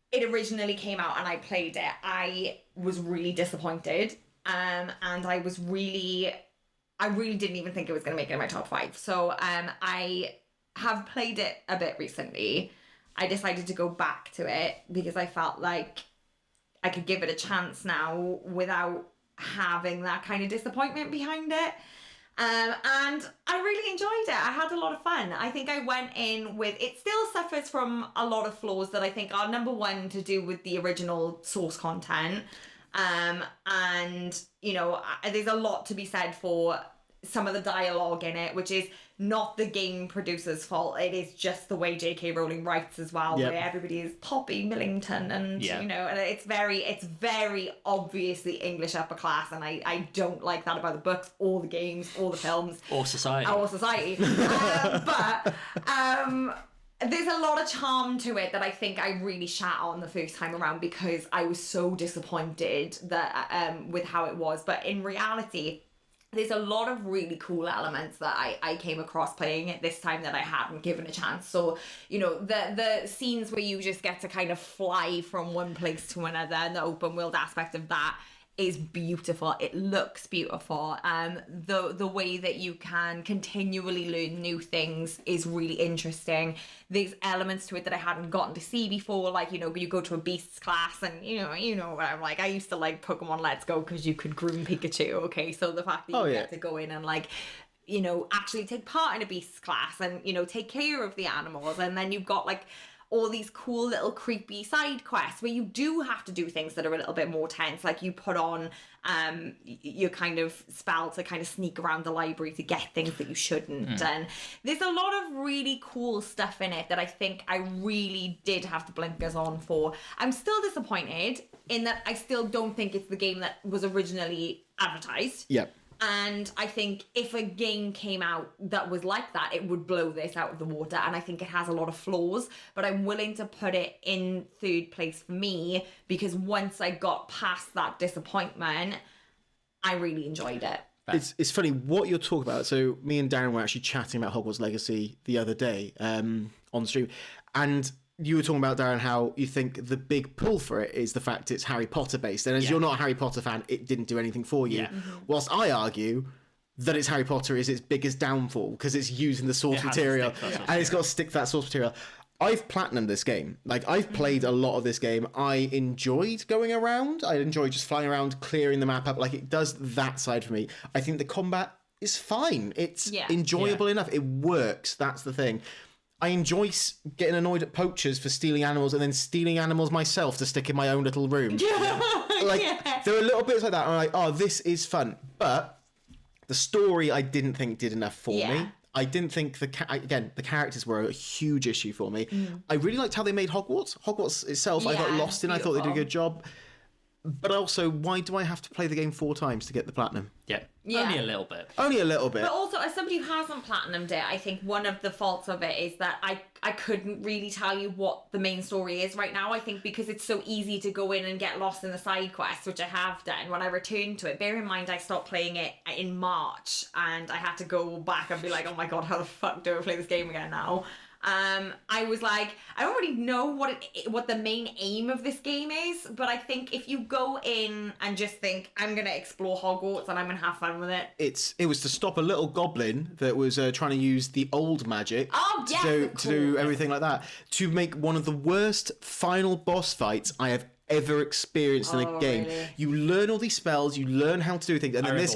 it originally came out and I played it, I was really disappointed, and I was really I really didn't even think it was going to make it in my top 5. So I have played it a bit recently. I decided to go back to it because I felt like I could give it a chance now without having that kind of disappointment behind it. And I really enjoyed it. I had a lot of fun. I think I went in with, it still suffers from a lot of flaws that I think are, number one, to do with the original source content. And, you know, there's a lot to be said for some of the dialogue in it, which is not the game producer's fault. It is just the way J.K. Rowling writes as well, where everybody is Poppy Millington and, you know, and it's very obviously English upper class, and I don't like that about the books or the games or the films. Or society. But there's a lot of charm to it that I think I really shat on the first time around because I was so disappointed that with how it was. But in reality, there's a lot of really cool elements that I came across playing it this time that I hadn't given a chance. So, you know, the scenes where you just get to kind of fly from one place to another and the open world aspect of that is beautiful. It looks beautiful. The way that you can continually learn new things is really interesting. There's elements to it that I hadn't gotten to see before, like, you know, you go to a beasts class and you know what I'm like. I used to like Pokemon Let's Go because you could groom Pikachu. Okay, so the fact that you get to go in and like, you know, actually take part in a beasts class and, you know, take care of the animals, and then you've got like all these cool little creepy side quests where you do have to do things that are a little bit more tense, like you put on your kind of spell to kind of sneak around the library to get things that you shouldn't. And there's a lot of really cool stuff in it that I think I really did have the blinkers on for. I'm still disappointed in that I still don't think it's the game that was originally advertised. Yep. And I think if a game came out that was like that, it would blow this out of the water. And I think it has a lot of flaws, but I'm willing to put it in third place for me because once I got past that disappointment, I really enjoyed it. It's funny what you're talking about. So me and Darren were actually chatting about Hogwarts Legacy the other day on stream, and you were talking about, Darren, how you think the big pull for it is the fact it's Harry Potter based. And as you're not a Harry Potter fan, it didn't do anything for you. Yeah. Whilst I argue that it's Harry Potter is its biggest downfall because it's using the source material and it's got to stick to that source material. I've platinumed this game. Like, I've played a lot of this game. I enjoyed going around. I enjoyed just flying around, clearing the map up. Like, it does that side for me. I think the combat is fine. It's enjoyable enough. It works. That's the thing. I enjoy getting annoyed at poachers for stealing animals and then stealing animals myself to stick in my own little room. There are little bits like that. I'm like, oh, this is fun. But the story I didn't think did enough for me. I didn't think the characters were a huge issue for me. I really liked how they made Hogwarts. Hogwarts itself, I got lost in. Beautiful. I thought they did a good job. But also, why do I have to play the game 4 times to get the platinum? Yeah. Only a little bit. Only a little bit. But also, as somebody who hasn't platinumed it, I think one of the faults of it is that I couldn't really tell you what the main story is right now. I think because it's so easy to go in and get lost in the side quests, which I have done when I returned to it. Bear in mind, I stopped playing it in March, and I had to go back and be like, oh my god, how the fuck do I play this game again now? I was like, I don't really know what the main aim of this game is, but I think if you go in and just think, I'm going to explore Hogwarts and I'm going to have fun with it. It was to stop a little goblin that was trying to use the old magic to do everything like that, to make one of the worst final boss fights I have ever experienced in a game. Really? You learn all these spells, you learn how to do things, and then this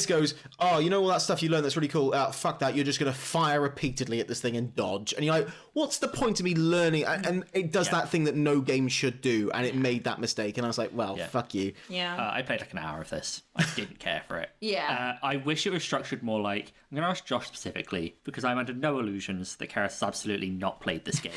goes, oh, you know all that stuff you learned that's really cool, fuck that, you're just going to fire repeatedly at this thing and dodge. And you're like, what's the point of me learning? And it does that thing that no game should do, and it made that mistake, and I was like, well, fuck you. I played like an hour of this. I didn't care for it. I wish it was structured more like, I'm going to ask Josh specifically, because I'm under no illusions that Karis has absolutely not played this game.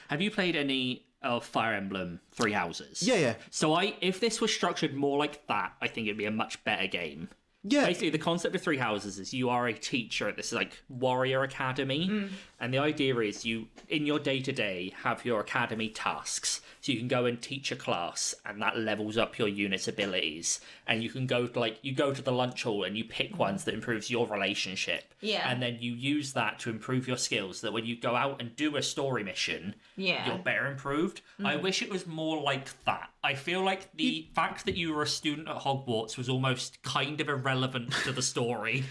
Have you played any of Fire Emblem Three Houses? Yeah. So if this was structured more like that, I think it'd be a much better game. Yeah. Basically, the concept of Three Houses is you are a teacher at this like warrior academy, and the idea is you, in your day-to-day, have your academy tasks. So you can go and teach a class, and that levels up your unit's abilities. And you can go to the lunch hall and you pick ones that improves your relationship. Yeah. And then you use that to improve your skills. So that when you go out and do a story mission, you're better improved. I wish it was more like that. I feel like the fact that you were a student at Hogwarts was almost kind of irrelevant to the story.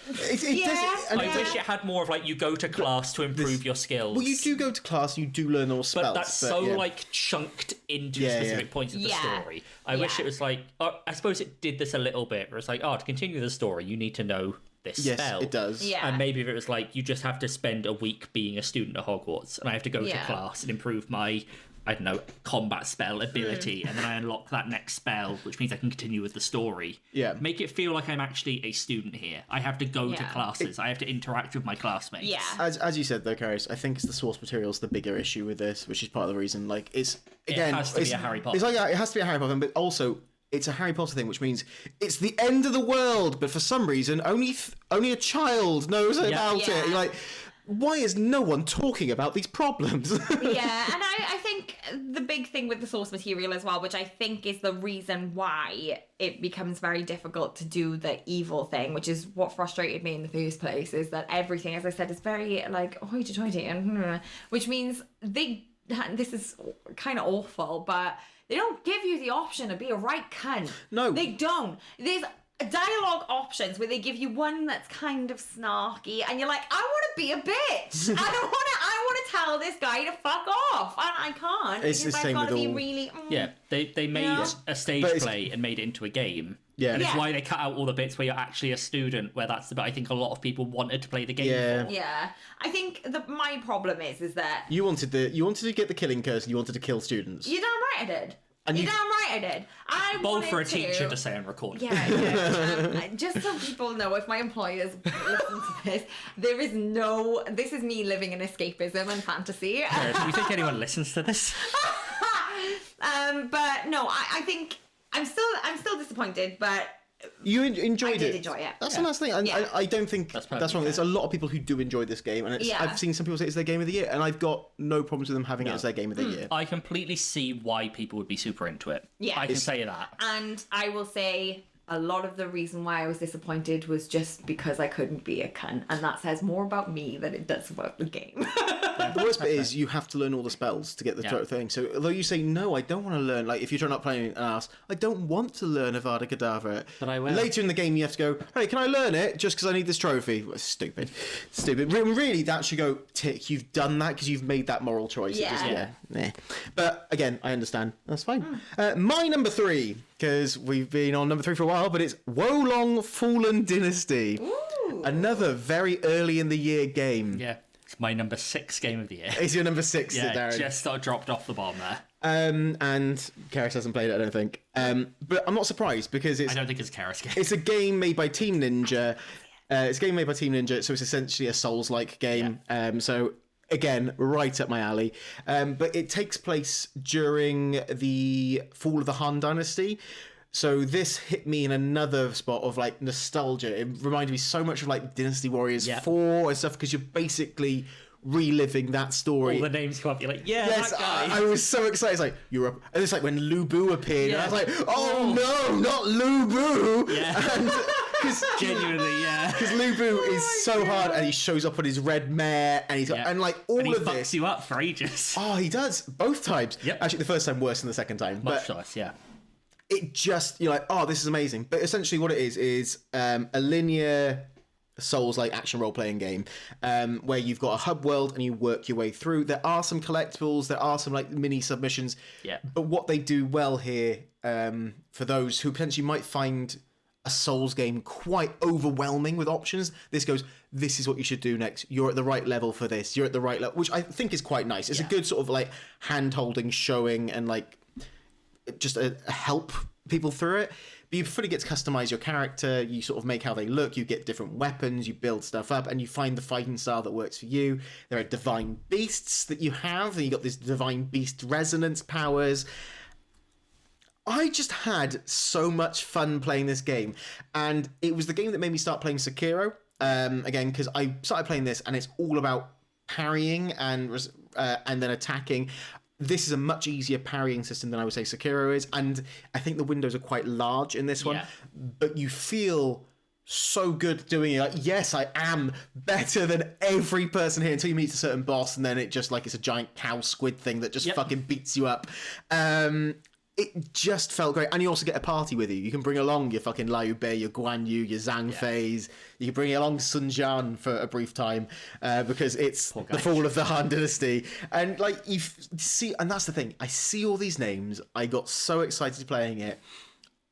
I wish it had more of like you go to class to improve your skills. Well, you do go to class, you do learn all spells. But that's so like chunked into specific points of the story. I wish it was like, I suppose it did this a little bit, where it's like, to continue the story, you need to know this spell. Yes, it does. Yeah. And maybe if it was like, you just have to spend a week being a student at Hogwarts, and I have to go to class and improve my, I don't know, combat spell ability, and then I unlock that next spell, which means I can continue with the story. Yeah. Make it feel like I'm actually a student here. I have to go to classes. I have to interact with my classmates. Yeah. As you said, though, Cerys, I think it's the source material's the bigger issue with this, which is part of the reason. Like, it's, again... It has to be a Harry Potter. It's like, it has to be a Harry Potter thing, but also... It's a Harry Potter thing, which means it's the end of the world, but for some reason, only a child knows about it. You're like, why is no one talking about these problems? And I think the big thing with the source material as well, which I think is the reason why it becomes very difficult to do the evil thing, which is what frustrated me in the first place, is that everything, as I said, is very like hoity-toity, and which means this is kind of awful, but they don't give you the option to be a right cunt. No. They don't. There's dialogue options where they give you one that's kind of snarky, and you're like, I want to be a bitch. I want to tell this guy to fuck off, and I can't. It's the same with all... really... They made a stage play and made it into a game. Yeah. And it's why they cut out all the bits where you're actually a student, where that's the bit I think a lot of people wanted to play the game for. Yeah. I think my problem is that... You wanted to get the killing curse, and you wanted to kill students. You're damn right I did. You're damn right I did. Bold for a teacher to say on record. Just so people know, if my employers listen to this, this is me living in escapism and fantasy. Do you think anyone listens to this? But no, I think I'm still disappointed, but you enjoyed it. I did enjoy it. That's the last thing. I don't think that's wrong. There's a lot of people who do enjoy this game, and I've seen some people say it's their game of the year, and I've got no problems with them having it as their game of the year. I completely see why people would be super into it. Yeah. I can say that. And I will say a lot of the reason why I was disappointed was just because I couldn't be a cunt, and that says more about me than it does about the game. The worst bit is you have to learn all the spells to get the thing. So although you say, no, I don't want to learn, like if you're trying not playing and ask, I don't want to learn Avada Kedavra. But I will. Later in the game you have to go, hey, can I learn it just because I need this trophy? Well, stupid. Really, that should go, tick, you've done that because you've made that moral choice. But again, I understand. That's fine. My number 3, because we've been on number 3 for a while, but it's Wolong Fallen Dynasty. Ooh. Another very early in the year game. Yeah. It's my number 6 game of the year. It's your number 6, Darren. Just sort of dropped off the bomb there. And Cerys hasn't played it, I don't think. But I'm not surprised because I don't think it's a Cerys game. It's a game made by Team Ninja. It's a game made by Team Ninja, so it's essentially a Souls-like game. Yeah. So again, right up my alley. But it takes place during the fall of the Han Dynasty. So this hit me in another spot of like nostalgia. It reminded me so much of like Dynasty Warriors 4 and stuff, because you're basically reliving that story. All the names come up, you're like, that guy. I was so excited. It's like Europe, and it's like when Lu Bu appeared, and I was like, oh no, not Lu Bu. Yeah. Because genuinely, because Lu Bu is so hard, and he shows up on his red mare, and he's and like all and of this. He fucks you up for ages. Oh, he does both times. Yep. Actually, the first time worse than the second time. Much worse, yeah. It just, you're like, oh, this is amazing. But essentially what it is a linear Souls-like action role-playing game where you've got a hub world and you work your way through. There are some collectibles, there are some like mini submissions. Yeah. But what they do well here, for those who potentially might find a Souls game quite overwhelming with options, this goes, this is what you should do next. You're at the right level for this. You're at the right level, which I think is quite nice. It's a good sort of like hand-holding, showing, and like just a help people through it. But you fully get to customize your character. You sort of make how they look. You get different weapons. You build stuff up, and you find the fighting style that works for you. There are divine beasts that you have, and you got this divine beast resonance powers. I just had so much fun playing this game, and it was the game that made me start playing Sekiro again, because I started playing this, and it's all about parrying and then attacking. This is a much easier parrying system than I would say Sekiro is, and I think the windows are quite large in this one, but you feel so good doing it. Like, yes, I am better than every person here, until you meet a certain boss, and then it just like it's a giant cow squid thing that just fucking beats you up. it just felt great. And you also get a party with you. You can bring along your fucking Liu Bei, your Guan Yu, your Zhang Feis. You can bring along Sun Jian for a brief time because it's the fall of the Han Dynasty. And like you see, and that's the thing. I see all these names. I got so excited playing it.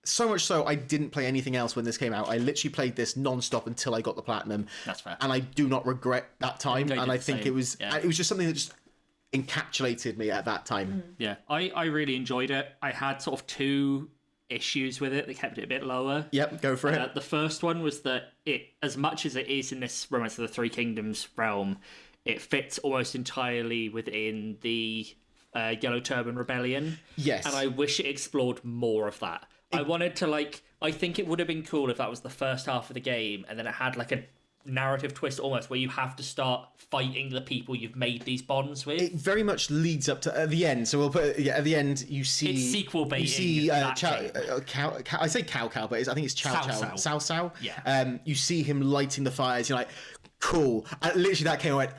So much so, I didn't play anything else when this came out. I literally played this non-stop until I got the platinum. That's fair. And I do not regret that time. And I think it was just something that just encapsulated me at that time. Yeah, I really enjoyed it. I had sort of 2 issues with it that kept it a bit lower. Yep, go for it. The first one was that it, as much as it is in this Romance of the Three Kingdoms realm, it fits almost entirely within the Yellow Turban Rebellion. Yes. And I wish it explored more of that. I wanted to, I think it would have been cool if that was the first half of the game and then it had like a narrative twist almost where you have to start fighting the people you've made these bonds with. It very much leads up to the end. So we'll put at the end you see it's sequel baiting. You see I say Cao, but I think it's Cao. Cao. Yeah. You see him lighting the fires. You're like, cool. And literally that came out.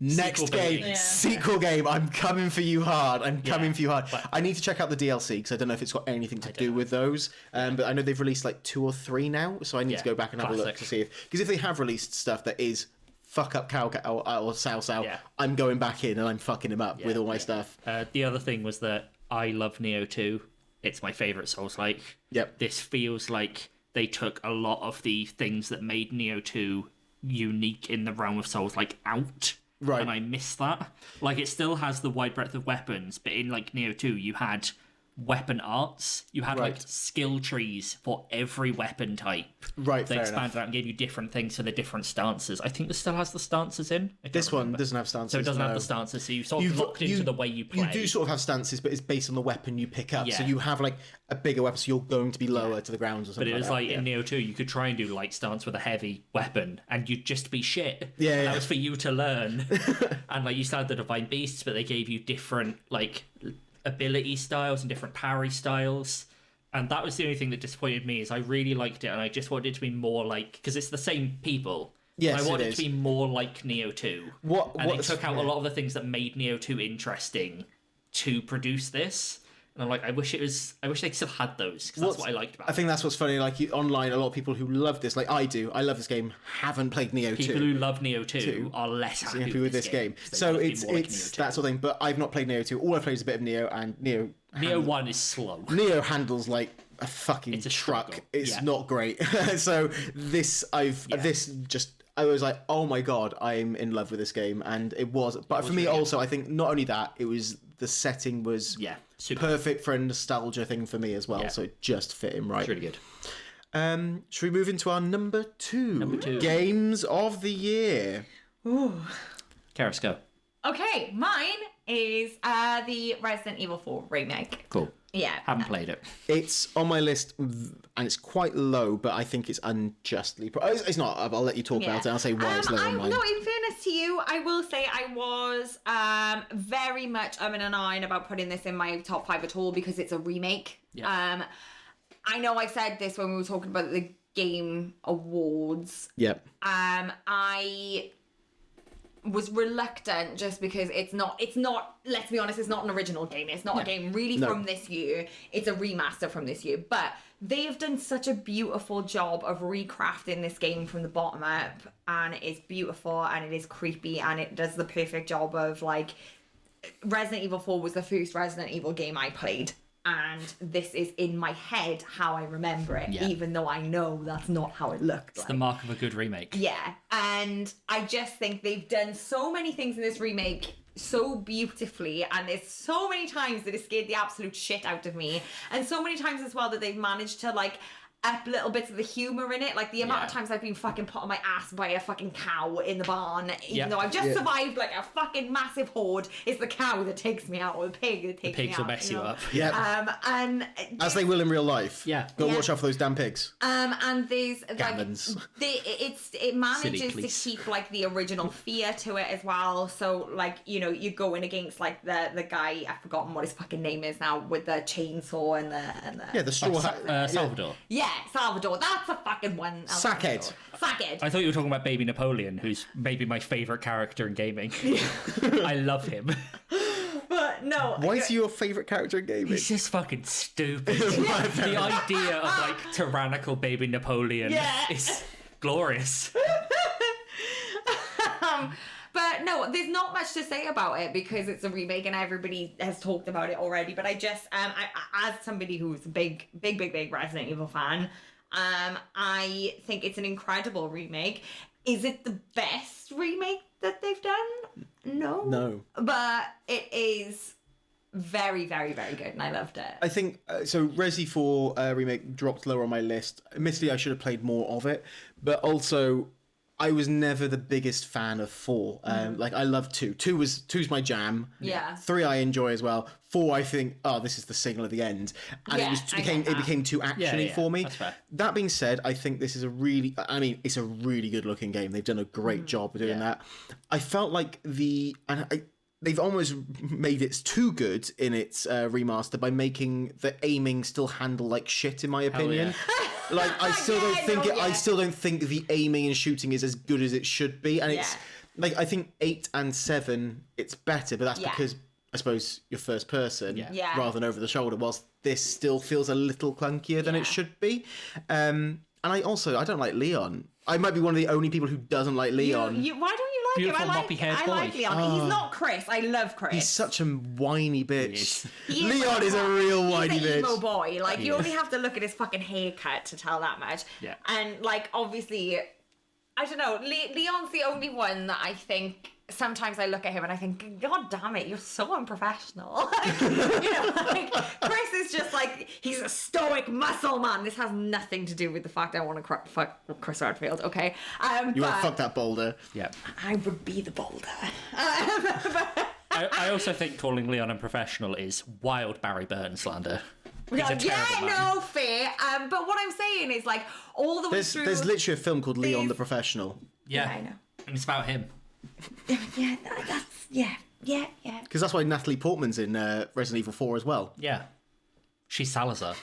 Next game, sequel game. I'm coming for you hard. But I need to check out the DLC because I don't know if it's got anything to do with those. But I know they've released like 2 or 3 now, so I need to go back and have a look to see if they have released stuff that is fuck up Cao or Cao. I'm going back in and I'm fucking him up with all my stuff. The other thing was that I love Neo 2. It's my favourite Souls-like. Yep. This feels like they took a lot of the things that made Neo 2 unique in the realm of Souls-like out. Right. And I miss that. Like, it still has the wide breadth of weapons, but in, like, Neo 2, you had weapon arts. You had, like, skill trees for every weapon type. Right, They expanded out and gave you different things for the different stances. I think this still has the stances in. This one doesn't have stances. So it doesn't have the stances, so you sort of locked into the way you play. You do sort of have stances, but it's based on the weapon you pick up. So you have, like, a bigger weapon, so you're going to be lower to the ground or something. But it was like in Neo 2, you could try and do light stance with a heavy weapon, and you'd just be shit. Yeah, That was for you to learn. And, like, you still had the Divine Beasts, but they gave you different, like, ability styles and different parry styles. And that was the only thing that disappointed me, is I really liked it, and I just wanted it to be more like... Because it's the same people. Yes, I wanted it to be more like Neo 2. They took out a lot of the things that made Neo 2 interesting to produce this. And I'm like, I wish they still had those, because that's what I liked about it. I think that's what's funny. Like, online, a lot of people who love this, like I do, I love this game, haven't played Neo 2. People who love Neo 2 are less happy with this game. So it's that sort of thing. But I've not played Neo 2. All I've played is a bit of Neo, and Neo 1 is slow. Neo handles like a fucking truck. It's not great. So I was like, oh my god, I'm in love with this game, and it was. But for me, also, I think not only that, it was the setting was perfect for a nostalgia thing for me as well. So it just fit in right. It's really good. Should we move into our number two games of the year? Ooh. Karis, go. Okay, mine is the Resident Evil 4 remake. Cool. Yeah. Haven't played it. It's on my list, and it's quite low, but I think it's unjustly... It's not. I'll let you talk about it. I'll say why it's low on mine. No, in fairness to you, I will say I was very much in an iron about putting this in my top 5 at all, because it's a remake. Yeah. I know I said this when we were talking about the Game Awards. Yep. I was reluctant just because it's not, let's be honest, it's not an original game. It's not a game really from this year. It's a remaster from this year. But they have done such a beautiful job of recrafting this game from the bottom up, and it is beautiful and it is creepy and it does the perfect job of, like, Resident Evil 4 was the first Resident Evil game I played. And this is in my head how I remember it, even though I know that's not how it looked. It's the mark of a good remake. Yeah, and I just think they've done so many things in this remake so beautifully, and there's so many times that it scared the absolute shit out of me, and so many times as well that they've managed to, like, up little bits of the humour in it. Like, the amount of times I've been fucking put on my ass by a fucking cow in the barn, even though I've just survived, like, a fucking massive horde. It's the cow that takes me out, or the pig that takes me out. The pigs will mess you up. Yeah. And as they will in real life. Yeah. Go watch out for those damn pigs. And there's, like, Gavins. it manages to keep, like, the original fear to it as well. So, like, you know, you go in against, like, the guy, I've forgotten what his fucking name is now, with the chainsaw and the the straw hat. Salvador. Yeah, Salvador. That's a fucking one. Sackhead. I thought you were talking about Baby Napoleon, who's maybe my favourite character in gaming. I love him. But no. Why is he your favourite character in gaming? He's just fucking stupid. The idea of like tyrannical baby Napoleon is glorious. But no, there's not much to say about it because it's a remake and everybody has talked about it already. But I just, as somebody who's a big Resident Evil fan, I think it's an incredible remake. Is it the best remake that they've done? No. But it is very, very, very good, and I loved it. I think so. Resi 4 remake dropped lower on my list. Admittedly, I should have played more of it, but also I was never the biggest fan of 4. Like I love 2. 2's my jam. Yeah. 3 I enjoy as well. 4 I think, this is the signal of the end, and it became too actiony for me. That's fair. That being said, I think this is it's a really good looking game. They've done a great job of doing that. I felt like they've almost made it too good in its remaster by making the aiming still handle like shit, in my opinion. Like I still don't think the aiming and shooting is as good as it should be, and it's like I think 8 and 7 it's better, but that's because I suppose you're first person rather than over the shoulder, whilst this still feels a little clunkier than it should be. And I don't like Leon. I might be one of the only people who doesn't like Leon. Why don't you like Beautiful him? moppy-haired boy. I like Leon. He's not Chris. I love Chris. He's such a whiny bitch. He Leon is a real whiny He's an bitch. emo boy. Like, you only have to look at his fucking haircut to tell that much. Yeah. And, like, obviously, I don't know. Leon's the only one that I think sometimes I look at him and I think, God damn it, you're so unprofessional. Like, Chris is just like, he's a stoic muscle man. This has nothing to do with the fact I want to fuck Chris Redfield, okay? You want to fuck that boulder. Yeah. I would be the boulder. I also think calling Leon unprofessional is wild Barry Burns slander. Fair. But what I'm saying is, like, all the way through... There's literally a film called Leon the Professional. Yeah, I know. And it's about him. Yeah. Because that's why Natalie Portman's in Resident Evil 4 as well. Yeah. She's Salazar.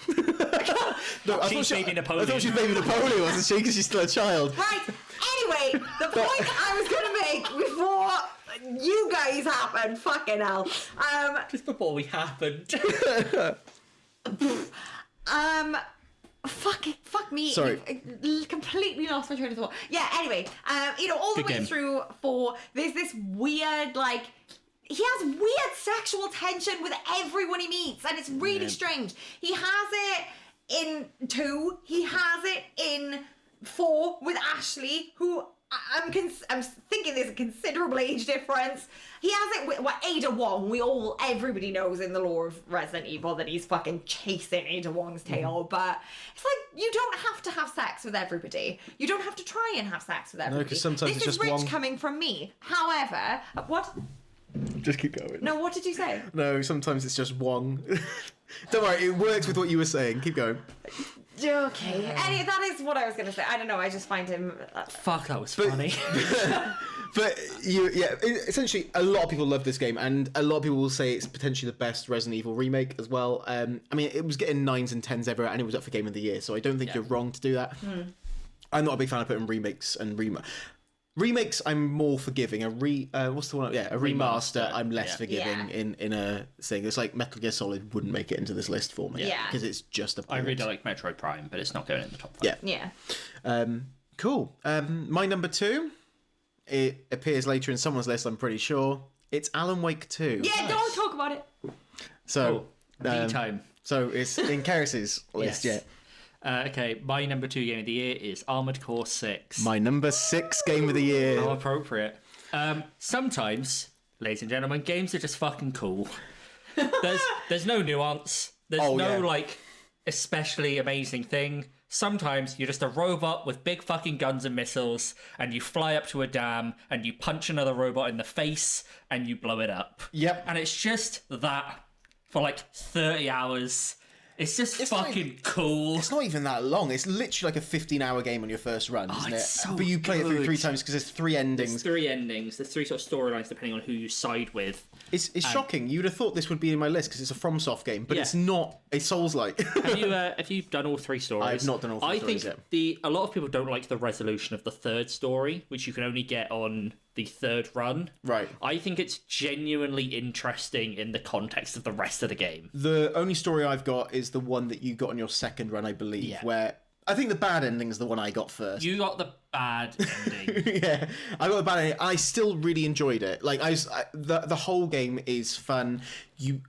No, She's baby Napoleon. I thought she was baby Napoleon, wasn't she? Because she's still a child. Right. Anyway, the point I was going to make before you guys happened, fucking hell. Just before we happened. Fuck me. Sorry. Completely lost my train of thought. Yeah, anyway, all the way through 4, there's this weird, like, he has weird sexual tension with everyone he meets, and it's really strange. He has it in 2, he has it in 4 with Ashley, who I'm thinking there's a considerable age difference. He has it with Ada Wong. Everybody knows in the lore of Resident Evil that he's fucking chasing Ada Wong's tail. But it's like, you don't have to have sex with everybody. You don't have to try and have sex with everybody. No, because sometimes it's just This is Wong. rich coming from me. However, what? Just keep going. No, what did you say? No, sometimes it's just Wong. Don't worry, it works with what you were saying. Keep going. Okay. That is what I was going to say. I don't know. I just find him... Fuck, that was funny. But essentially, a lot of people love this game, and a lot of people will say it's potentially the best Resident Evil remake as well. I mean, it was getting 9s and 10s everywhere, and it was up for Game of the Year, so I don't think you're wrong to do that. I'm not a big fan of putting remakes and remakes. I'm more forgiving. What's the one? Yeah, a remaster. I'm less forgiving in a thing. It's like Metal Gear Solid wouldn't make it into this list for me. Yeah, because it's just a. I really like Metroid Prime, but it's not going in the top 5. Yeah. Cool. My number 2. It appears later in someone's list, I'm pretty sure. It's Alan Wake 2. Yeah, nice. Don't talk about it. So, time. So it's in Cerys' list, yes. Okay, my number 2 game of the year is Armored Core 6. My number 6 game of the year. How appropriate. Sometimes, ladies and gentlemen, games are just fucking cool. There's no nuance. There's like especially amazing thing. Sometimes you're just a robot with big fucking guns and missiles, and you fly up to a dam, and you punch another robot in the face, and you blow it up. Yep. And it's just that for like 30 hours. It's just fucking cool. It's not even that long. It's literally like a 15-hour game on your first run, isn't it? So but you play it through 3 times because there's 3 endings. There's 3 endings. There's 3 sort of storylines depending on who you side with. It's shocking. You'd have thought this would be in my list because it's a FromSoft game, but it's not a Souls-like. Have you done all 3 stories? I've not done all 3 stories yet. I think a lot of people don't like the resolution of the 3rd story, which you can only get on the 3rd run. Right. I think it's genuinely interesting in the context of the rest of the game. The only story I've got is the one that you got on your 2nd run, I believe, where I think the bad ending is the one I got first. You got the bad ending. Yeah, I got the bad ending. I still really enjoyed it. Like the whole game is fun.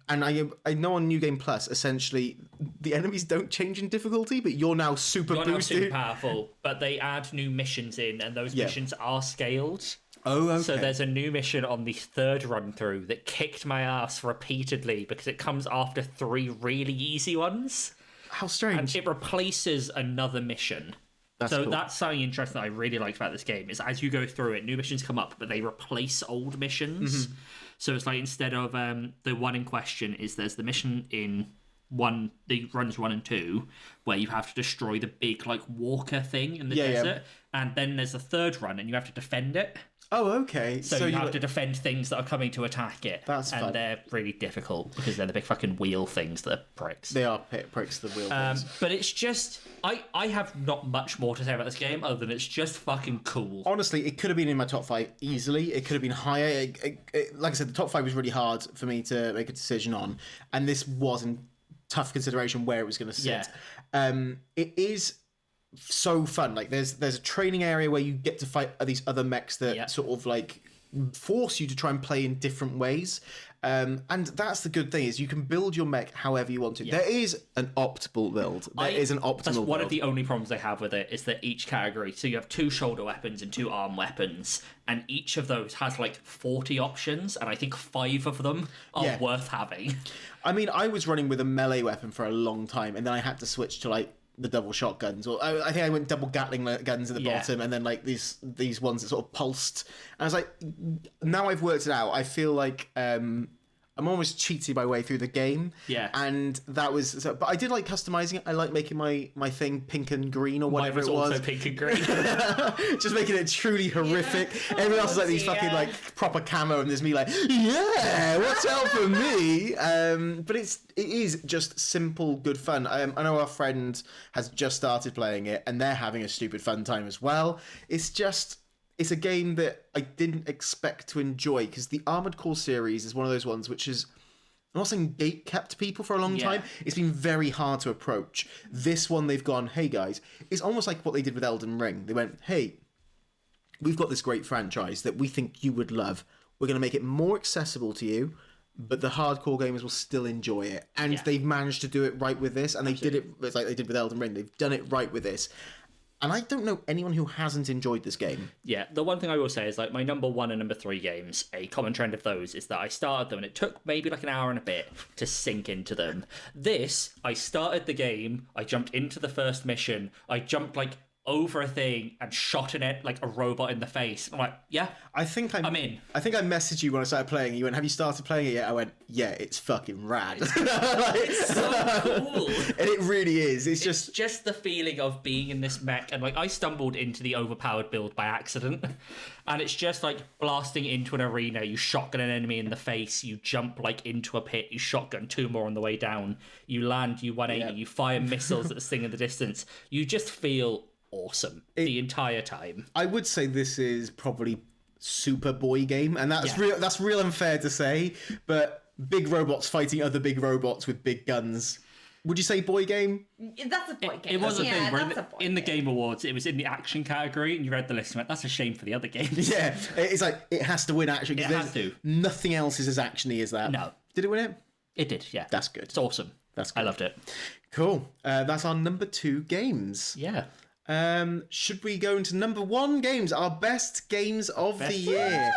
I know on New Game Plus, essentially the enemies don't change in difficulty, but you're now super boosted. Now super powerful, but they add new missions in, and those missions are scaled. Oh, okay. So there's a new mission on the 3rd run through that kicked my ass repeatedly because it comes after 3 really easy ones. How strange. And it replaces another mission. That's something interesting that I really liked about this game, is as you go through it, new missions come up, but they replace old missions. Mm-hmm. So it's like, instead of the one in question, there's the mission in the runs 1 and 2, where you have to destroy the big like walker thing in the desert. And then there's a 3rd run and you have to defend it. Oh, okay. So you have to defend things that are coming to attack it. That's fun. And they're really difficult because they're the big fucking wheel things that are pricks. They are pricks, the wheel things. But it's just... I have not much more to say about this game other than it's just fucking cool. Honestly, it could have been in my top 5 easily. It could have been higher. Like I said, the top 5 was really hard for me to make a decision on. And this wasn't tough consideration where it was going to sit. Yeah. It is... so fun. Like there's a training area where you get to fight these other mechs that sort of like force you to try and play in different ways, and that's the good thing, is you can build your mech however you want to. There is an optimal build. That's one of the only problems I have with it, is that each category, so you have 2 shoulder weapons and 2 arm weapons, and each of those has like 40 options, and I think 5 of them are worth having. I mean, I was running with a melee weapon for a long time, and then I had to switch to like the double shotguns, or I think I went double Gatling guns at the bottom, and then like these ones that sort of pulsed. And I was like, now I've worked it out, I feel like I'm almost cheating my way through the game. Yeah. And that was... but I did like customizing it. I like making my thing pink and green or whatever it was. Also pink and green. Just making it truly horrific. Yeah. Everyone else is like these fucking like proper camo, and there's me like, yeah, watch out for me. But it is just simple, good fun. I know our friend has just started playing it, and they're having a stupid fun time as well. It's a game that I didn't expect to enjoy, because the Armored Core series is one of those ones which is, I'm not saying gate-kept people for a long time. It's been very hard to approach. This one, they've gone, hey guys, it's almost like what they did with Elden Ring. They went, hey, we've got this great franchise that we think you would love. We're going to make it more accessible to you, but the hardcore gamers will still enjoy it. And they've managed to do it right with this, and they did it, it's like they did with Elden Ring. They've done it right with this. And I don't know anyone who hasn't enjoyed this game. Yeah, the one thing I will say is, like, my number 1 and number 3 games, a common trend of those is that I started them and it took maybe like an hour and a bit to sink into them. This, I started the game, I jumped into the first mission, I jumped like over a thing and shot like a robot in the face. I'm like, yeah, I'm in. I think I messaged you when I started playing. You went, have you started playing it yet? I went, yeah, it's fucking rad. It's so cool. And it really is. It's just the feeling of being in this mech, and like I stumbled into the overpowered build by accident, and it's just like blasting into an arena. You shotgun an enemy in the face, you jump like into a pit, you shotgun 2 more on the way down, you land, you 180, you fire missiles at the thing in the distance. You just feel awesome the entire time. I would say this is probably super boy game, and that's real unfair to say, but big robots fighting other big robots with big guns. Would you say boy game? That's a boy game. It was a thing where in the Game Awards, it was in the action category, and you read the list and went, that's a shame for the other games. Yeah, it's like, it has to win action. It has to. Nothing else is as actiony as that. No. Did it win it? It did, yeah. That's good. It's awesome. That's good. I loved it. Cool. That's our number 2 games. Yeah. Should we go into number 1 games, our best games of the year?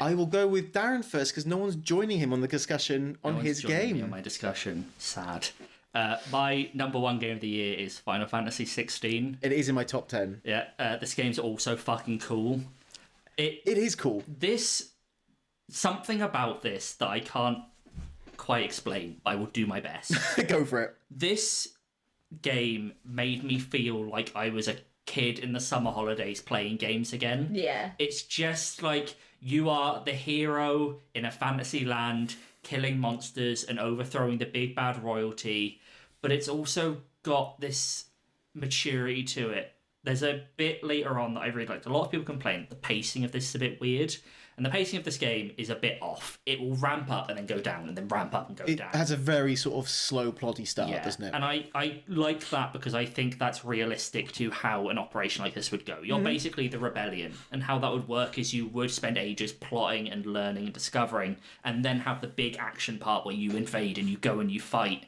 I will go with Darren first, because no one's joining him on the discussion on his game. Me on my discussion. Sad. My number 1 game of the year is Final Fantasy 16. It is in my top 10. Yeah. This game's also fucking cool. It is cool. Something about this that I can't quite explain, but I will do my best. Go for it. This game made me feel like I was a kid in the summer holidays playing games again. Yeah. It's just like, You are the hero in a fantasy land, killing monsters and overthrowing the big bad royalty, but it's also got this maturity to it. There's a bit later on that I really liked. A lot of people complain the pacing of this is a bit weird, and the pacing of this game is a bit off. It will ramp up and then go down, and then ramp up and go down. It has a very sort of slow, ploddy start, doesn't it? And I like that because I think that's realistic to how an operation like this would go. You're basically the rebellion, and how that would work is you would spend ages plotting and learning and discovering, and then have the big action part where you invade and you go and you fight.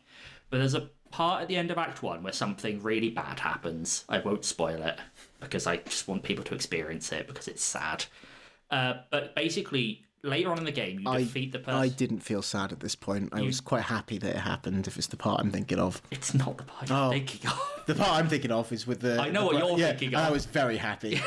But there's a part at the end of Act 1 where something really bad happens. I won't spoil it because I just want people to experience it because it's sad. But basically, later on in the game, you defeat the person. I didn't feel sad at this point. I was quite happy that it happened, if it's the part I'm thinking of. It's not the part you're thinking of. The part I'm thinking of is with the... I know what you're thinking of. I was very happy.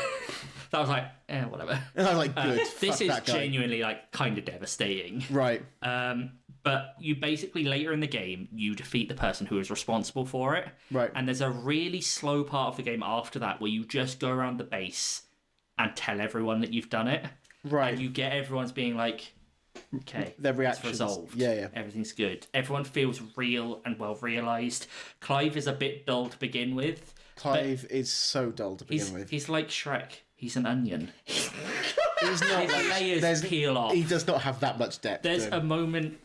That was like, whatever. And I was like, good. This is genuinely, like, kind of devastating. Right. But you basically, later in the game, you defeat the person who is responsible for it. Right. And there's a really slow part of the game after that where you just go around the base and tell everyone that you've done it. Right. And you get everyone's being like, okay, their reactions. It's resolved. Yeah. Everything's good. Everyone feels real and well realised. Clive is a bit dull to begin with. Clive is so dull to begin with. He's like Shrek. He's an onion. He's not His layers peel off. He does not have that much depth. There's a moment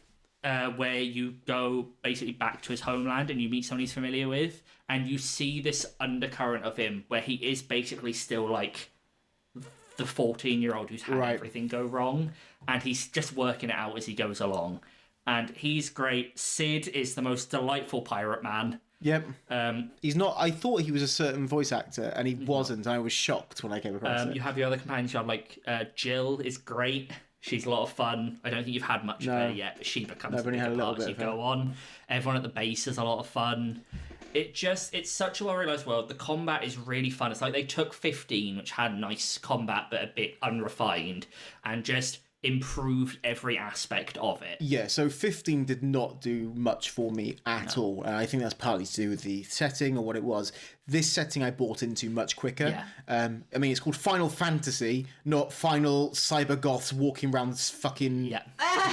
where you go basically back to his homeland and you meet someone he's familiar with, and you see this undercurrent of him where he is basically still like the 14-year-old who's had everything go wrong, and he's just working it out as he goes along. And he's great. Sid is the most delightful pirate man. Yep. He's not. I thought he was a certain voice actor, and he wasn't. I was shocked when I came across it. You have your other companions. You have like Jill is great. She's a lot of fun. I don't think you've had much of her yet, but she becomes a bigger part as you go on. Everyone at the base is a lot of fun. It's such a well-realised world. The combat is really fun. It's like they took 15, which had nice combat but a bit unrefined, and just improved every aspect of it. Yeah, so 15 did not do much for me at all. And I think that's partly to do with the setting or what it was. This setting I bought into much quicker. Yeah. I mean, it's called Final Fantasy, not Final Cyber Goths walking around fucking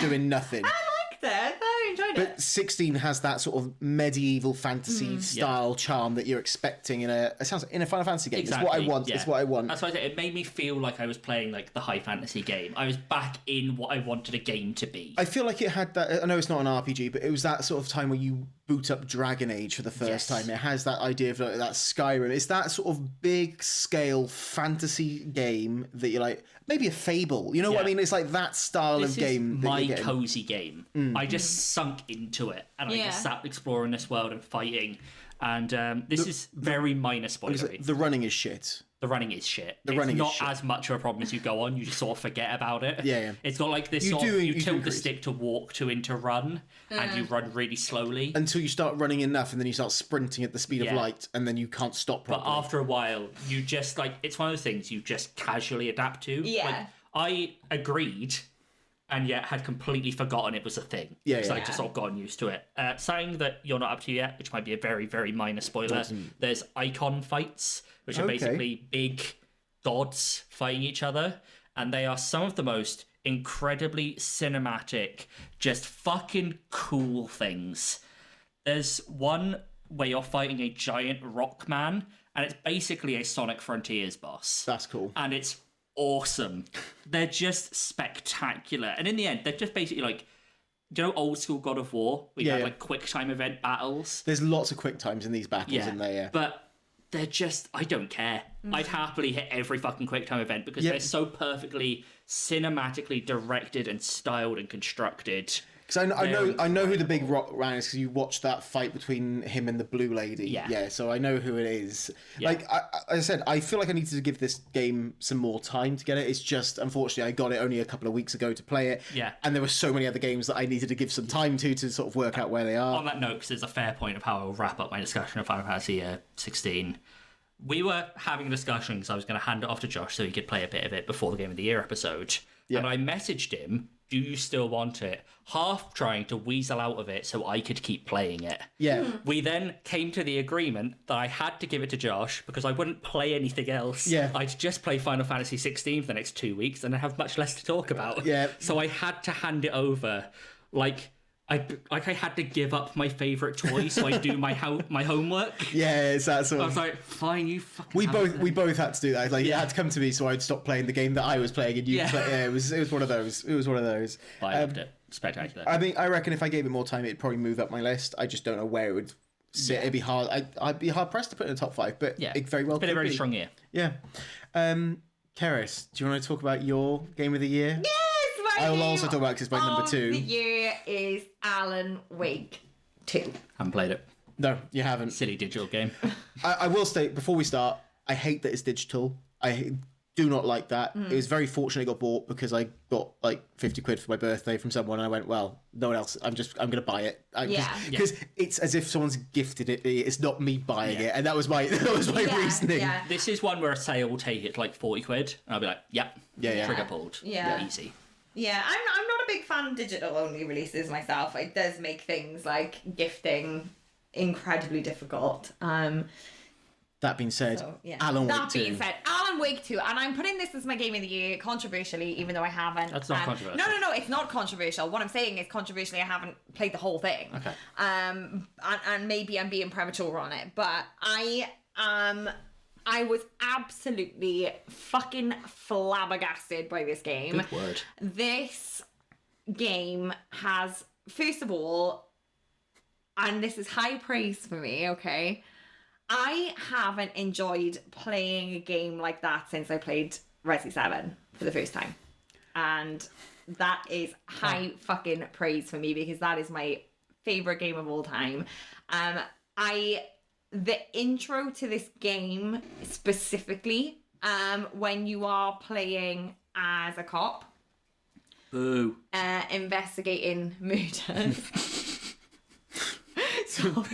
doing nothing. I liked it. I enjoyed it. But 16 has that sort of medieval fantasy style charm that you're expecting in a Final Fantasy game. Exactly. It's what I want. Yeah. It's what I want. That's why I said it made me feel like I was playing like the high fantasy game. I was back in what I wanted a game to be. I feel like it had that. I know it's not an RPG, but it was that sort of time where you boot up Dragon Age for the first time. It has that idea of like, that Skyrim. It's that sort of big scale fantasy game that you're like, maybe a Fable. You know what I mean? It's like that style of game. This is my cozy game. I just sunk into it, and I just sat exploring this world and fighting. And this is very minor spoilery. The running is shit. The running is shit. It's not as much of a problem as you go on. You just sort of forget about it. Yeah. It's got like this you tilt the stick to walk to into run, and you run really slowly. Until you start running enough, and then you start sprinting at the speed of light, and then you can't stop properly. But after a while, you just like, it's one of those things you just casually adapt to. Yeah. Like, I agreed, and yet had completely forgotten it was a thing. Because I just sort of gotten used to it. Something that you're not up to yet, which might be a very, very minor spoiler, there's icon fights, which are basically big gods fighting each other, and they are some of the most incredibly cinematic, just fucking cool things. There's one where you're fighting a giant rock man, and it's basically a Sonic Frontiers boss. That's cool. And it's awesome. They're just spectacular. And in the end, they're just basically like, do you know old school God of War? We had like quick time event battles. There's lots of quick times in these battles in there, But they're just, I don't care. I'd happily hit every fucking quick time event because they're so perfectly cinematically directed and styled and constructed. Because I know who the big rock man is because you watched that fight between him and the blue lady. Yeah, so I know who it is. Yeah. Like I said, I feel like I needed to give this game some more time to get it. It's just, unfortunately, I got it only a couple of weeks ago to play it. Yeah. And there were so many other games that I needed to give some time to sort of work out where they are. On that note, because there's a fair point of how I'll wrap up my discussion of Final Fantasy 16. We were having a discussion because I was going to hand it off to Josh so he could play a bit of it before the Game of the Year episode. Yeah. And I messaged him do you still want it? Half trying to weasel out of it so I could keep playing it. Yeah. We then came to the agreement that I had to give it to Josh because I wouldn't play anything else. Yeah. I'd just play Final Fantasy 16 for the next 2 weeks and I have much less to talk about. Yeah. So I had to hand it over. Like I had to give up my favourite toy so I do my homework. Yeah, it's that sort of... I was like, fine, you fucking We both had to do that. Like, it had to come to me so I'd stop playing the game that I was playing and you play. Yeah, it was one of those. It was one of those. I loved it. Spectacular. I reckon if I gave it more time, it'd probably move up my list. I just don't know where it would sit. It'd be hard. I'd be hard pressed to put it in the top 5, but it very well it's been a very strong year. Yeah. Cerys, do you want to talk about your game of the year? Yes, I will also talk about it because it's my number 2. The year is Alan Wake 2. Haven't played it. No, you haven't. Silly digital game. I will state before we start, I hate that it's digital. I do not like that. It was very fortunate it got bought because I got like 50 quid for my birthday from someone and I went, well, no one else, I'm going to buy it. Because it's as if someone's gifted it. It's not me buying it. And that was my reasoning. Yeah. This is one where a sale will take it to like 40 quid and I'll be like, yep, trigger pulled. Yeah. Easy. Yeah, I'm not a big fan of digital only releases myself. It does make things like gifting incredibly difficult. That being said, Alan Wake 2, and I'm putting this as my game of the year controversially, even though I haven't. That's not controversial. No, it's not controversial. What I'm saying is controversially, I haven't played the whole thing. Okay. And maybe I'm being premature on it, but I was absolutely fucking flabbergasted by this game. Good word. This game has, first of all, and this is high praise for me, okay? I haven't enjoyed playing a game like that since I played Resi 7 for the first time. And that is high fucking praise for me because that is my favourite game of all time. The intro to this game specifically, when you are playing as a cop, boo, investigating murders. So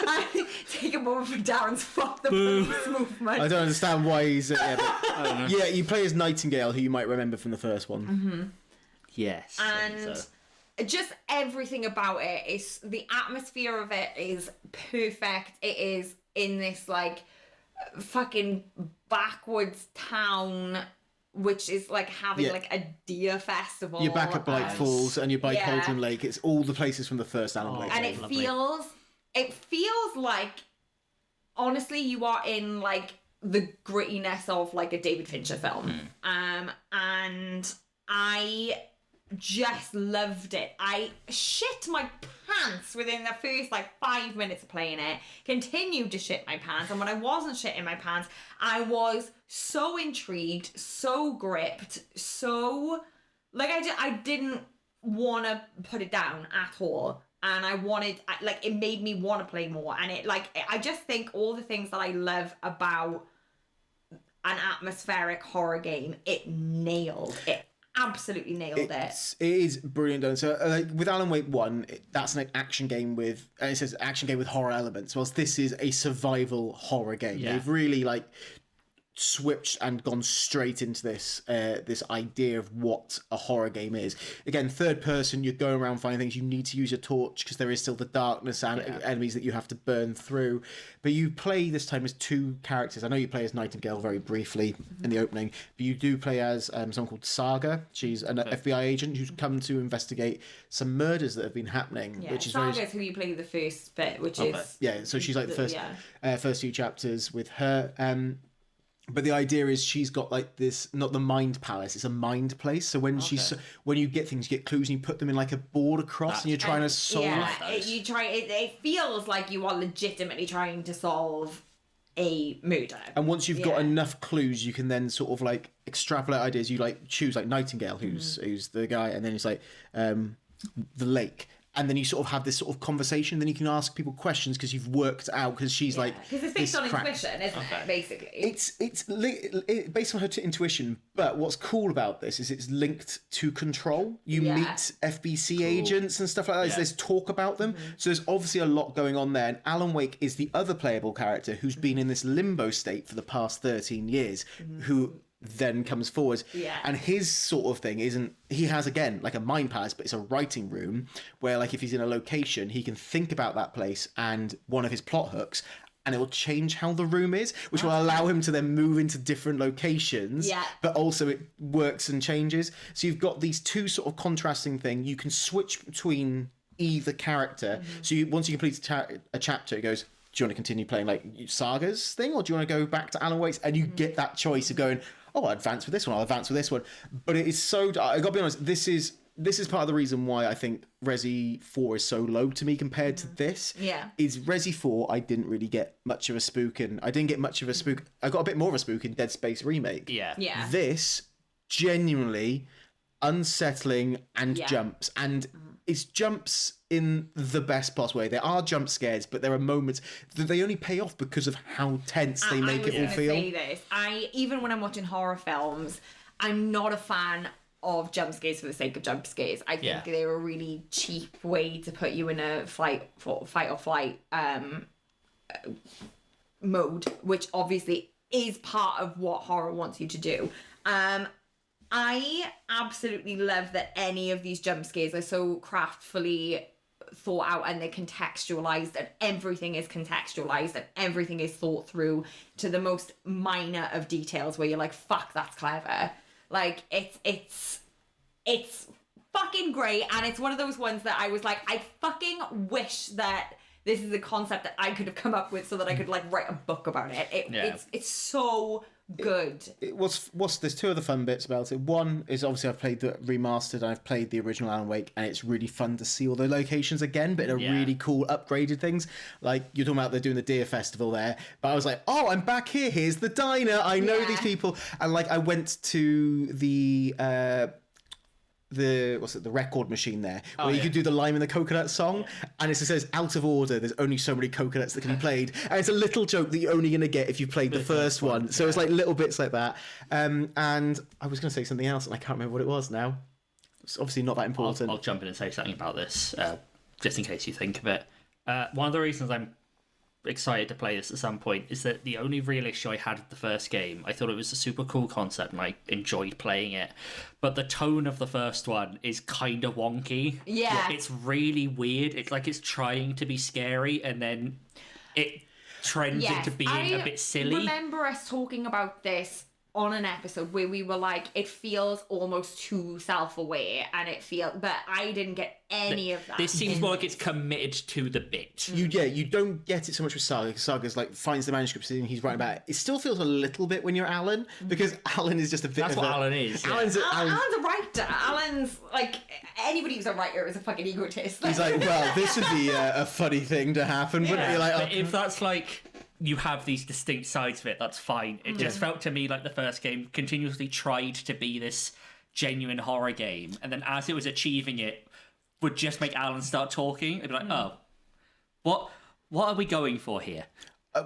I take a moment for Darren's fuck the police movement. I don't understand why he's... Yeah, you play as Nightingale, who you might remember from the first one. Mm-hmm. Yes. And just everything about it is... The atmosphere of it is perfect. It is in this, like, fucking backwoods town... which is like having like a deer festival. You're back at Blight Falls and you're by Cauldron Lake. It's all the places from the first Alan Wake. And it feels like, honestly, you are in like the grittiness of like a David Fincher film. And I just loved it. I shit my pants within the first like 5 minutes of playing it. Continued to shit my pants, and when I wasn't shitting my pants, I was so intrigued, so gripped, so like I didn't want to put it down at all, and I wanted, like, it made me want to play more. And it, like, I just think all the things that I love about an atmospheric horror game, it nailed it. Absolutely nailed it. It is brilliant done. So with Alan Wake 1, that's an action game with, and it says action game with horror elements, whilst this is a survival horror game. They've really like switched and gone straight into this idea of what a horror game is. Again, third person, you're going around finding things. You need to use your torch because there is still the darkness and enemies that you have to burn through. But you play this time as 2 characters. I know you play as Nightingale very briefly in the opening, but you do play as someone called Saga. She's an FBI agent who's come to investigate some murders that have been happening. Which is Saga's who you play the first bit, which is so she's like the first few chapters with her. But the idea is she's got like this, not the mind palace, it's a mind place. So when when you get things, you get clues and you put them in like a board across and you're trying to solve those. It feels like you are legitimately trying to solve a murder. And once you've got enough clues, you can then sort of like extrapolate ideas. You like choose like Nightingale, who's the guy, and then it's like the lake. And then you sort of have this sort of conversation. Then you can ask people questions because you've worked out. Because she's like, because it's based on intuition, isn't it? Basically, it's based on her intuition. But what's cool about this is it's linked to Control. You meet FBC agents and stuff like that. There's talk about them. So there's obviously a lot going on there. And Alan Wake is the other playable character who's been in this limbo state for the past 13 years, who then comes forward. Yeah. And his sort of thing isn't, he has again like a mind palace, but it's a writing room where like if he's in a location, he can think about that place and one of his plot hooks, and it will change how the room is, which will allow him to then move into different locations. Yeah. But also it works and changes. So you've got these two sort of contrasting things. You can switch between either character. So once you complete a chapter, it goes, do you want to continue playing like Saga's thing, or do you want to go back to Alan Wake's? And you get that choice of going, oh, I'll advance with this one, I'll advance with this one. But it is so, I gotta be honest, this is part of the reason why I think Resi 4 is so low to me compared to this. Yeah. Is Resi 4, I didn't really get much of a spook in. I didn't get much of a spook. I got a bit more of a spook in Dead Space Remake. Yeah. Yeah. This, genuinely unsettling and jumps. And it's jumps in the best possible way. There are jump scares, but there are moments that they only pay off because of how tense they make it all feel. Say this. Even when I'm watching horror films, I'm not a fan of jump scares for the sake of jump scares. I think they're a really cheap way to put you in a fight or flight mode, which obviously is part of what horror wants you to do. I absolutely love that any of these jump scares are so craftfully thought out, and they're contextualized, and everything is contextualized, and everything is thought through to the most minor of details, where you're like, fuck, that's clever. Like, it's fucking great, and it's one of those ones that I was like, I fucking wish that this is a concept that I could have come up with so that I could like write a book about it. It's so good. There's two other fun bits about it. One is obviously I've played the remastered, and I've played the original Alan Wake, and it's really fun to see all the locations again, but in a really cool upgraded things. Like you're talking about they're doing the Deer Festival there, but I was like, oh, I'm back here. Here's the diner. I know these people, and like I went to the record machine there, where you could do the lime and the coconut song, and it says out of order, there's only so many coconuts that can be played, and it's a little joke that you're only going to get if you played the first one. So it's like little bits like that. And I was going to say something else and I can't remember what it was now. It's obviously not that important. I'll jump in and say something about this, just in case you think of it. One of the reasons I'm excited to play this at some point is that the only real issue I had with the first game, I thought it was a super cool concept and I enjoyed playing it, but the tone of the first one is kind of wonky. It's really weird. It's like it's trying to be scary and then it trends into being a bit silly. I remember us talking about this on an episode where we were like, it feels almost too self-aware, and but I didn't get any of that. This seems more like it's committed to the bit. You don't get it so much with Saga, because Saga's like finds the manuscripts and he's writing about it. It still feels a little bit when you're Alan, because Alan is just a bit That's what Alan is. Alan's a writer. Alan's like, anybody who's a writer is a fucking egotist. He's like, well, this would be a funny thing to happen, wouldn't it? Like, but if that's like, you have these distinct sides of it, that's fine. It just felt to me like the first game continuously tried to be this genuine horror game, and then as it was achieving it, would just make Alan start talking and be like, oh, what are we going for here?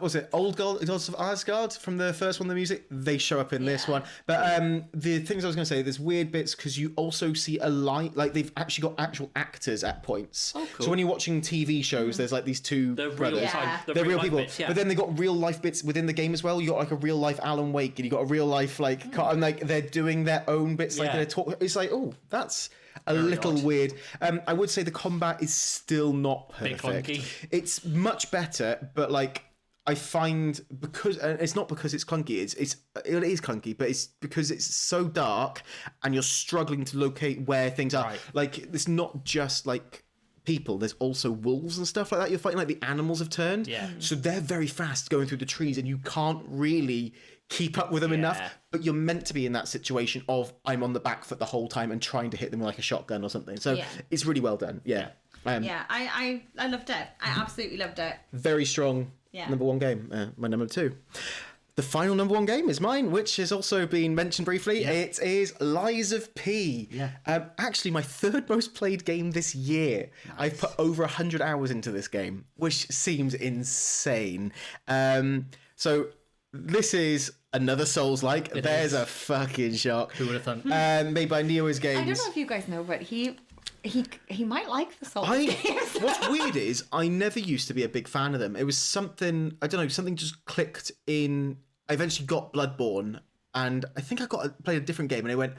Was it Old Gods of Asgard from the first one, the music? They show up in this one. But the things I was going to say, there's weird bits because you also see a light, like they've actually got actual actors at points. Oh, cool. So when you're watching TV shows, there's like these two brothers. They're real people. Bits, but then they got real life bits within the game as well. You got like a real life Alan Wake, and you got a real life and like they're doing their own bits, like they're talking. It's like, oh, that's a very little odd. Weird. I would say the combat is still not perfect. Bit clunky. It's much better, but like, I find because it's not because it's clunky. It is clunky, but it's because it's so dark and you're struggling to locate where things are. Right. Like it's not just like people. There's also wolves and stuff like that. You're fighting like the animals have turned. Yeah. So they're very fast going through the trees, and you can't really keep up with them enough. But you're meant to be in that situation of I'm on the back foot the whole time and trying to hit them with like a shotgun or something. So it's really well done. Yeah. I loved it. I absolutely loved it. Very strong. Number one game. My number two. The final number one game is mine, which has also been mentioned briefly. Yeah. It is Lies of P. Yeah. Actually, my third most played game this year. Nice. I've put over 100 hours into this game, which seems insane. So this is another Souls-like. There's a fucking shock. Who would have thought? Made by Neo's Games. I don't know if you guys know, but he might like the Souls games. What's weird is I never used to be a big fan of them. It was something, I don't know, something just clicked in. I eventually got Bloodborne, and I think I played a different game, and I went,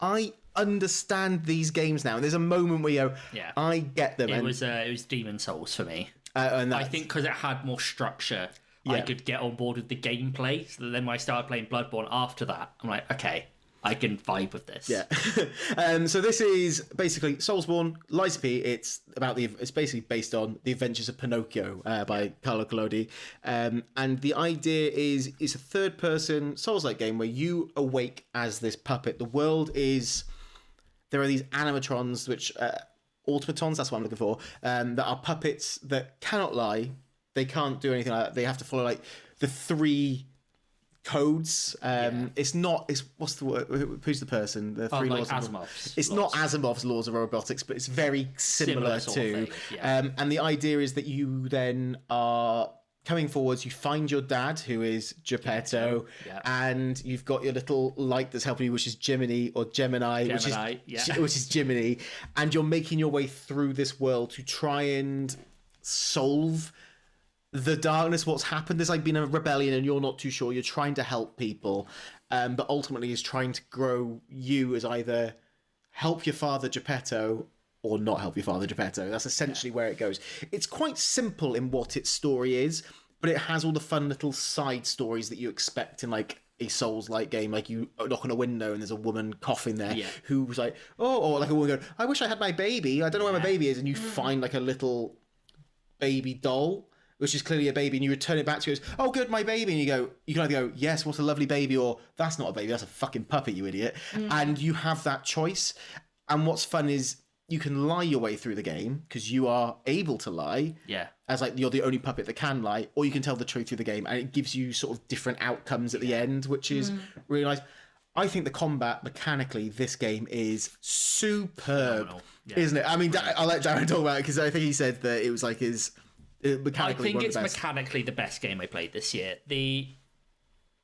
I understand these games now. And there's a moment where you go, I get them. It was Demon Souls for me. And I think because it had more structure, I could get on board with the gameplay. So then when I started playing Bloodborne after that, I'm like, okay, I can vibe with this. Yeah. So this is basically Soulsborne, Lies of P. It's basically based on The Adventures of Pinocchio by Carlo Collodi. And the idea is it's a third-person Souls-like game where you awake as this puppet. The world is... There are these animatrons, which... automatons, that's what I'm looking for, that are puppets that cannot lie. They can't do anything like that. They have to follow, like, the 3... codes. It's what's the word? Who's the person? The 3 laws. Asimov's. It's not Asimov's laws of robotics, but it's very similar to. And the idea is that you then are coming forwards. You find your dad, who is Geppetto, and you've got your little light that's helping you, which is Gemini, which is Jiminy, and you're making your way through this world to try and solve the darkness, what's happened. There's like been a rebellion and you're not too sure. You're trying to help people, but ultimately is trying to grow you as either help your father Geppetto or not help your father Geppetto. That's essentially where it goes. It's quite simple in what its story is, but it has all the fun little side stories that you expect in like a Souls-like game. Like you knock on a window and there's a woman coughing there who's like, or like a woman going, I wish I had my baby. I don't know where my baby is. And you find like a little baby doll, which is clearly a baby, and you return it back to it, goes, oh, good, my baby. And you can either go, yes, what a lovely baby, or that's not a baby, that's a fucking puppet, you idiot. And you have that choice. And what's fun is you can lie your way through the game, because you are able to lie. Yeah. As like you're the only puppet that can lie, or you can tell the truth through the game, and it gives you sort of different outcomes at the end, which is really nice. I think the combat, mechanically, this game is superb, isn't it? I mean, I'll let Darren talk about it, because I think he said that it was like his... I think it's mechanically the best game I played this year. The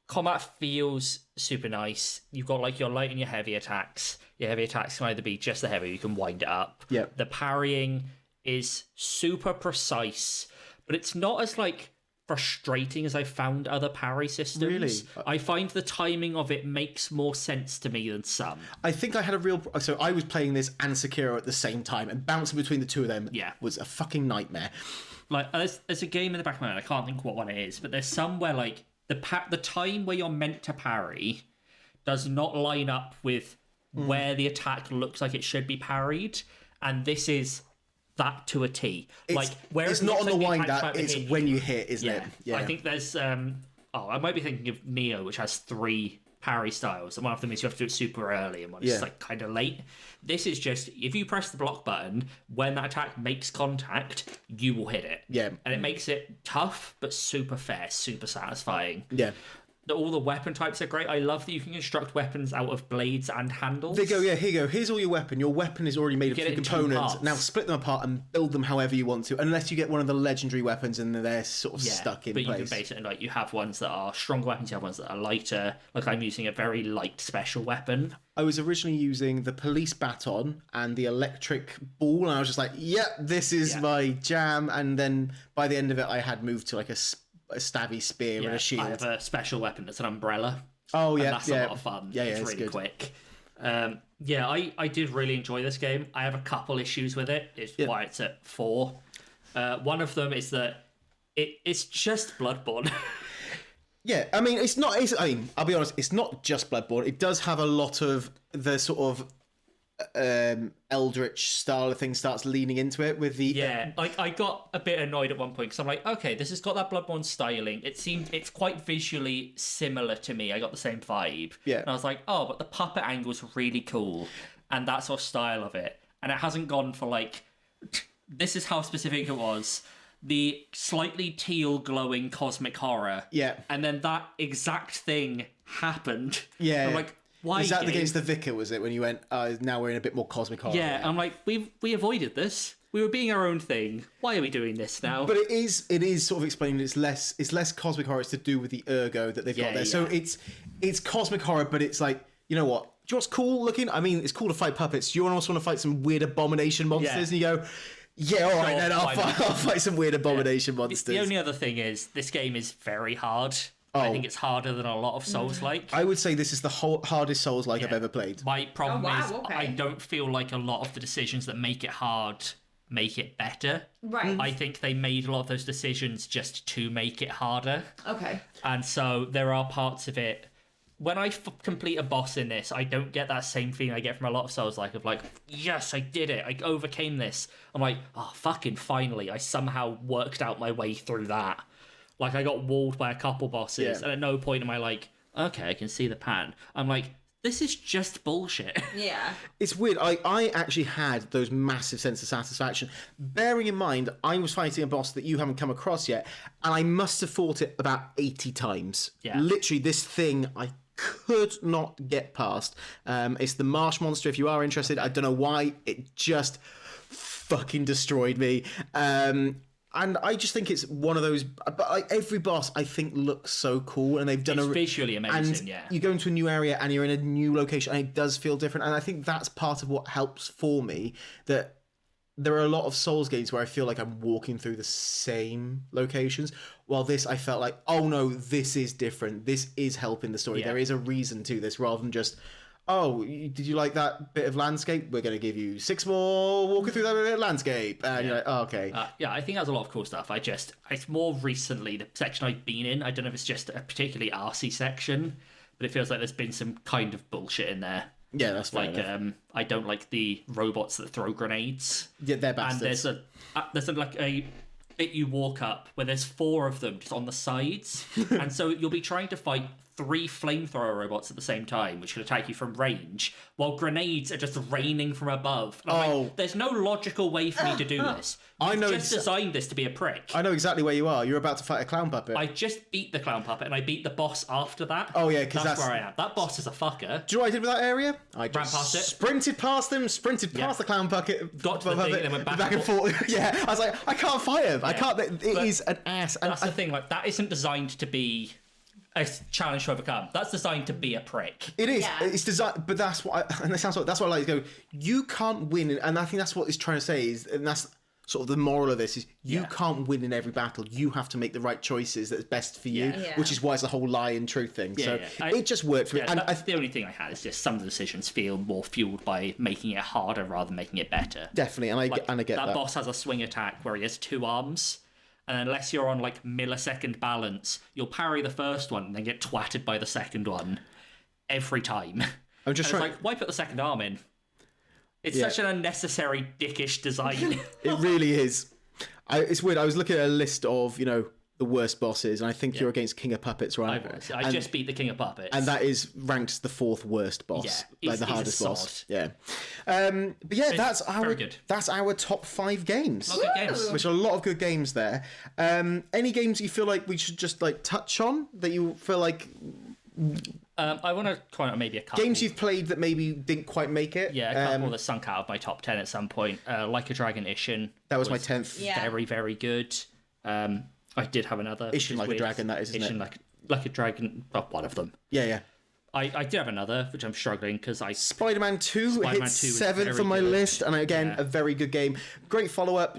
combat feels super nice. You've got like your light and your heavy attacks. Your heavy attacks can either be just the heavy, you can wind it up. Yeah. The parrying is super precise, but it's not as like frustrating as I found other parry systems. Really? I find the timing of it makes more sense to me than some. I think I had a real... So I was playing this and Sekiro at the same time, and bouncing between the two of them was a fucking nightmare. Like, there's a game in the back of my mind, I can't think what one it is, but there's some where, like, the time where you're meant to parry does not line up with where the attack looks like it should be parried, and this is that to a T. It's not on the wind up, it's when you hit, isn't it? Yeah. I think there's... I might be thinking of Neo, which has 3 parry styles, and one of them is you have to do it super early, and one is like kind of late. This is just, if you press the block button, when that attack makes contact, you will hit it. Yeah. And it makes it tough, but super fair, super satisfying. Yeah. All the weapon types are great. I love that you can construct weapons out of blades and handles. They go, here you go. Here's all your weapon. Your weapon is already made of 2 components. Now split them apart and build them however you want to, unless you get one of the legendary weapons and they're sort of stuck in place. But you can base it in, like, you have ones that are stronger weapons, you have ones that are lighter. Like, I'm using a very light special weapon. I was originally using the police baton and the electric ball, and I was just like, this is my jam. And then by the end of it, I had moved to like a stabby spear and a shield. I have a special weapon that's an umbrella. Oh, yeah. And that's a lot of fun. Yeah, it's really good. Quick. I did really enjoy this game. I have a couple issues with it. It's why it's at 4. One of them is that it's just Bloodborne. Yeah, I mean, I'll be honest, it's not just Bloodborne. It does have a lot of the sort of Eldritch style of thing starts leaning into it with the... I got a bit annoyed at one point because I'm like, okay, this has got that Bloodborne styling. It's quite visually similar to me. I got the same vibe. Yeah. And I was like, oh, but the puppet angle's really cool. And that sort of style of it. And it hasn't gone for like... This is how specific it was. The slightly teal glowing cosmic horror. Yeah. And then that exact thing happened. Yeah. I'm like, why? Is that against the Vicar, was it, when you went, now we're in a bit more cosmic horror? Yeah, I'm like, we avoided this. We were being our own thing. Why are we doing this now? But it is sort of explaining it's less cosmic horror. It's to do with the ergo that they've got there. So it's cosmic horror, but it's like, you know what? Do you know what's cool looking? I mean, it's cool to fight puppets. You also want to fight some weird abomination monsters, and you go, all right, then I'll fight some weird abomination monsters. The only other thing is, this game is very hard. I think it's harder than a lot of Souls-like. I would say this is the hardest Souls-like I've ever played. My problem is I don't feel like a lot of the decisions that make it hard make it better. Right. I think they made a lot of those decisions just to make it harder. Okay. And so there are parts of it... When I complete a boss in this, I don't get that same feeling I get from a lot of Souls-like of like, yes, I did it. I overcame this. I'm like, oh, fucking finally. I somehow worked out my way through that. Like, I got walled by a couple bosses, and at no point am I like, okay, I can see the pattern. I'm like, this is just bullshit. Yeah. It's weird. I actually had those massive sense of satisfaction. Bearing in mind, I was fighting a boss that you haven't come across yet, and I must have fought it about 80 times. Yeah. Literally, this thing I could not get past. It's the marsh monster. If you are interested, I don't know why, it just fucking destroyed me. And I just think it's one of those. But like every boss, I think looks so cool, and they've done it's visually amazing. And you go into a new area, and you're in a new location, and it does feel different. And I think that's part of what helps for me. That there are a lot of Souls games where I feel like I'm walking through the same locations. While this, I felt like, oh no, this is different. This is helping the story. There is a reason to this, rather than just, oh, did you like that bit of landscape? We're going to give you 6 more walking through that bit of landscape. And you're like, oh, okay. I think that's a lot of cool stuff. It's more recently, the section I've been in, I don't know if it's just a particularly arsey section, but it feels like there's been some kind of bullshit in there. Yeah, that's fair enough. I don't like the robots that throw grenades. Yeah, they're bastards. And there's a bit you walk up where there's 4 of them just on the sides, and so you'll be trying to fight 3 flamethrower robots at the same time, which can attack you from range, while grenades are just raining from above. Like, there's no logical way for me to do this. You've just designed this to be a prick. I know exactly where you are. You're about to fight a clown puppet. I just beat the clown puppet, and I beat the boss after that. Oh yeah, because that's where I am. That boss is a fucker. Do you know what I did with that area? I just ran past it, sprinted past them, sprinted past the clown puppet, got to the thing, and then went back and forth. Yeah, I was like, I can't fight him. I can't. It is an ass. That's the thing. Like, that isn't designed to be a challenge to overcome. That's designed to be a prick. It is. Yeah. It's designed, but that's what. And it sounds like that's what I like to go. You can't win, and I think that's what it's trying to say is, and that's sort of the moral of this is you can't win in every battle. You have to make the right choices that's best for you, which is why it's the whole lie and truth thing. It just worked for me. And the only thing I had is just some of the decisions feel more fueled by making it harder rather than making it better. Definitely, and I get that. That boss has a swing attack where he has 2 arms. And unless you're on like millisecond balance, you'll parry the first one and then get twatted by the second one every time. I'm just trying. It's like, why put the second arm in? It's such an unnecessary dickish design. It really is. It's weird. I was looking at a list of, the worst bosses, and I think you're against King of Puppets, right? I just beat the King of Puppets. And that is ranked the 4th worst boss. Yeah, like the hardest boss. Yeah. But yeah, that's our top 5 games. A lot of good games. Which are a lot of good games there. Any games you feel like we should just like touch on that you feel like I want to point out maybe a couple. Games you've played that maybe didn't quite make it. Yeah, a couple that sunk out of my top 10 at some point. Like a Dragon Ishin. That was my 10th. Yeah. Very, very good. I did have another. Ishin Like a Dragon, that is, isn't Ishin it? Like a Dragon, one of them. Yeah. I did have another, which I'm struggling because Spider-Man 2 hits 7th on my list, and again, a very good game. Great follow-up,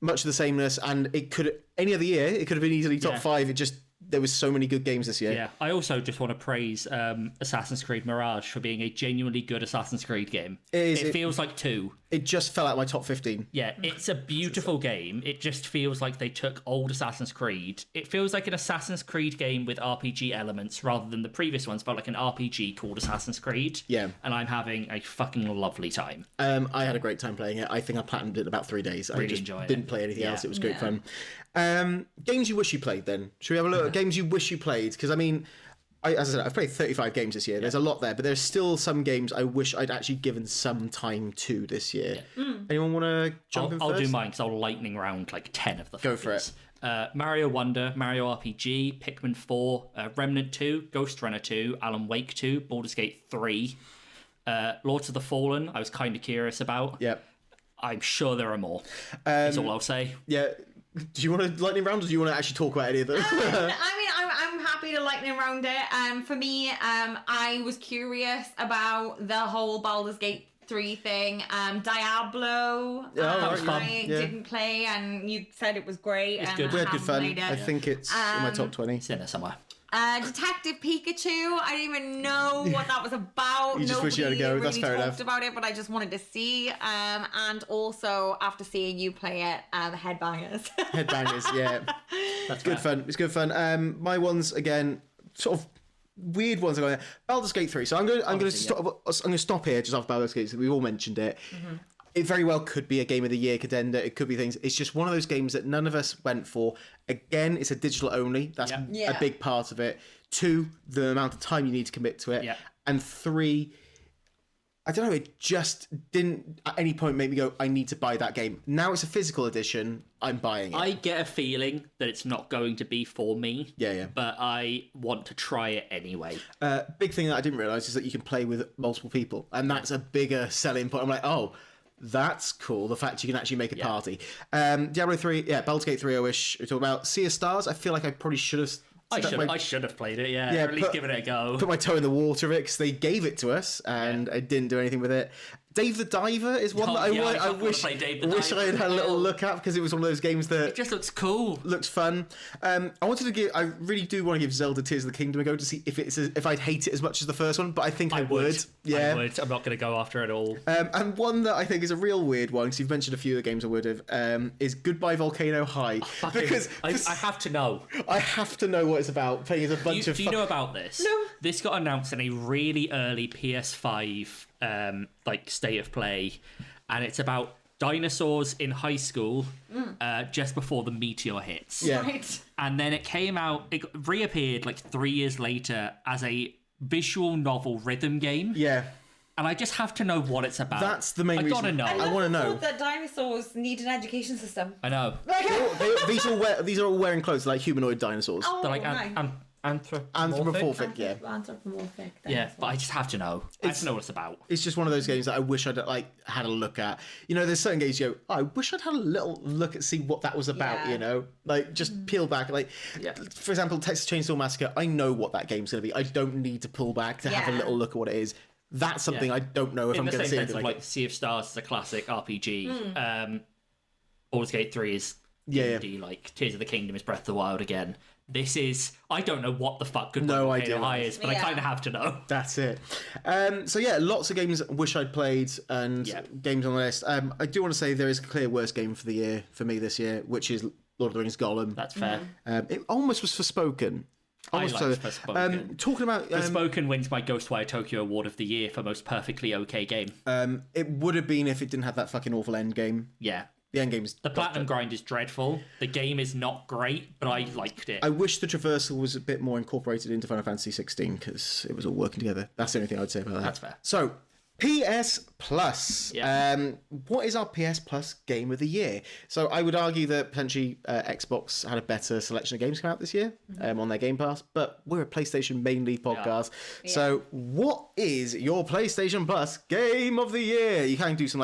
much of the sameness, and it could, any other year, it could have been easily top 5. There was so many good games this year. Yeah, I also just want to praise Assassin's Creed Mirage for being a genuinely good Assassin's Creed game. It feels like 2. It just fell out my top 15. Yeah, it's a beautiful game. It just feels like they took old Assassin's Creed. It feels like an Assassin's Creed game with RPG elements rather than the previous ones felt like an RPG called Assassin's Creed. Yeah. And I'm having a fucking lovely time. I had a great time playing it. I think I platinumed it in about 3 days. Really I just enjoyed it. Didn't play anything else. It was great fun. Games you wish you played then. Should we have a look at games you wish you played? Because I mean, as I said, I've played 35 games this year. There's a lot there, but there's still some games I wish I'd actually given some time to this year. Anyone want to jump in first? I'll do mine because I'll lightning round like 10 of the Go for it. Mario Wonder, Mario RPG, Pikmin 4, Remnant 2, Ghost Runner 2, Alan Wake 2, Baldur's Gate 3, Lords of the Fallen, I was kind of curious about. Yep. I'm sure there are more. That's all I'll say. Yeah. Do you want to lightning round, or do you want to actually talk about any of them? I'm happy to lightning round it. For me, I was curious about the whole Baldur's Gate 3 thing. Diablo, I didn't play, and you said it was great. It's good. We had good fun. I think it's in my top 20. It's in there somewhere. Detective Pikachu. I didn't even know what that was about. You just wish you had to go. That's fair enough. Talked about it, but I just wanted to see. And also after seeing you play it, Headbangers. Headbangers, yeah. That's good fun. It's good fun. My ones again, sort of weird ones are going there. Baldur's Gate 3. So I'm going to stop here just after Baldur's Gate. So we've all mentioned it. Mm-hmm. It very well could be a Game of the Year contender. It could be things. It's just one of those games that none of us went for. Again, it's a digital only. That's a big part of it. 2, the amount of time you need to commit to it. Yeah. And 3, I don't know, it just didn't at any point make me go, I need to buy that game. Now it's a physical edition, I'm buying it. I get a feeling that it's not going to be for me. Yeah. But I want to try it anyway. Big thing that I didn't realise is that you can play with multiple people. And that's a bigger selling point. I'm like, oh, that's cool. The fact you can actually make a party. Diablo 3, Baldur's Gate 3 I wish we talked about. Sea of Stars, I feel like I probably should have... I should have played it, or at least given it a go. Put my toe in the water of it because they gave it to us and I didn't do anything with it. Dave the Diver is one that I wish I had had a little look at because it was one of those games that... It just looks cool. Looks fun. I really do want to give Zelda Tears of the Kingdom a go to see if I'd hate it as much as the first one, but I think I would. Yeah. I would. I'm not going to go after it all. And one that I think is a real weird one, because you've mentioned a few of the games I would have, is Goodbye Volcano High. Because I have to know. I have to know what it's about. Playing as a bunch of... Do you know about this? No. This got announced in a really early PS5 state of play, and it's about dinosaurs in high school just before the meteor hits. Yeah. Right. And then it reappeared 3 years later as a visual novel rhythm game. Yeah. And I just have to know what it's about. That's the main reason. I gotta know. I want to know. That dinosaurs need an education system. I know. These are all wearing clothes like humanoid dinosaurs. Oh, they're like anthropomorphic, yeah. Anthropomorphic. Yeah, but I just have to know. I have to know what it's about. It's just one of those games that I wish I'd had a look at. You know, there's certain games you go, I wish I'd had a little look at see what that was about. You know, just peel back. For example, Texas Chainsaw Massacre. I know what that game's going to be. I don't need to pull back to have a little look at what it is. That's something I don't know if I'm going to see anything like it. Sea of Stars is a classic RPG. Baldur's Gate 3 is indie, Tears of the Kingdom is Breath of the Wild again. This is... I don't know what the fuck Goodbye Volcano High is, but I kind of have to know. That's it. Lots of games I wish I'd played and games on the list. I do want to say there is a clear worst game for the year for me this year, which is Lord of the Rings Gollum. That's fair. It almost was Forspoken. I like Forspoken. Talking about... Forspoken wins my Ghostwire Tokyo Award of the Year for most perfectly okay game. It would have been if it didn't have that fucking awful end game. Yeah. The end game is... The platinum grind is dreadful. The game is not great, but I liked it. I wish the traversal was a bit more incorporated into Final Fantasy 16 because it was all working together. That's the only thing I would say about that. That's fair. So... PS Plus. Yeah. What is our PS Plus game of the year? So I would argue that potentially Xbox had a better selection of games come out this year on their Game Pass, but we're a PlayStation mainly podcast. Yeah. So what is your PlayStation Plus game of the year? You can do some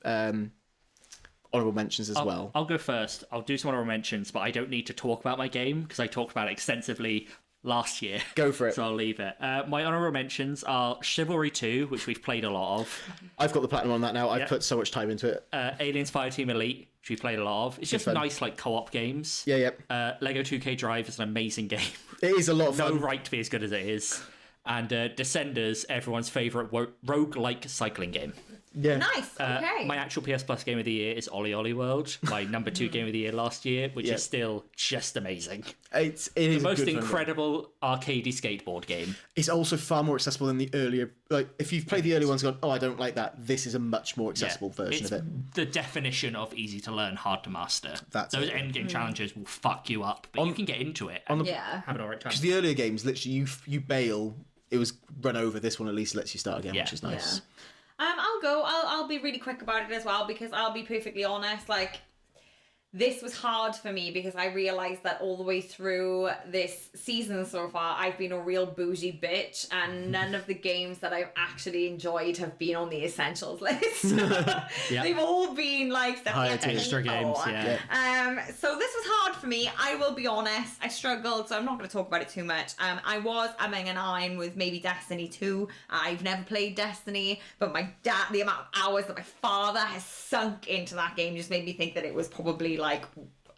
honourable mentions as well. I'll go first. I'll do some honourable mentions, but I don't need to talk about my game because I talked about it extensively last year. Go for it. So I'll leave it. My honourable mentions are Chivalry 2, which we've played a lot of. I've got the platinum on that now. I've put so much time into it. Aliens Fireteam Elite, which we've played a lot of. It's just nice co-op games. Yeah. Lego 2K Drive is an amazing game. It is a lot of fun. No right to be as good as it is. And Descenders, everyone's favourite roguelike cycling game. Yeah. Nice. Okay. My actual PS Plus game of the year is Ollie Ollie World, my number 2 game of the year last year, which is still just amazing. It is the most incredible arcadey skateboard game. It's also far more accessible than the earlier. If you've played the earlier ones, and gone, I don't like that. This is a much more accessible version of it. The definition of easy to learn, hard to master. Those endgame challenges will fuck you up, but you can get into it. Have an alright time. Because the earlier games, literally, you bail. It was run over. This one at least lets you start again, which is nice. Yeah. I'll go. I'll be really quick about it as well because I'll be perfectly honest. This was hard for me because I realised that all the way through this season so far, I've been a real bougie bitch, and none of the games that I've actually enjoyed have been on the essentials list. They've all been extra games. So this was hard for me. I will be honest. I struggled, so I'm not going to talk about it too much. I was umming and ahhing with maybe Destiny 2. I've never played Destiny, but the amount of hours that my father has sunk into that game just made me think that it was probably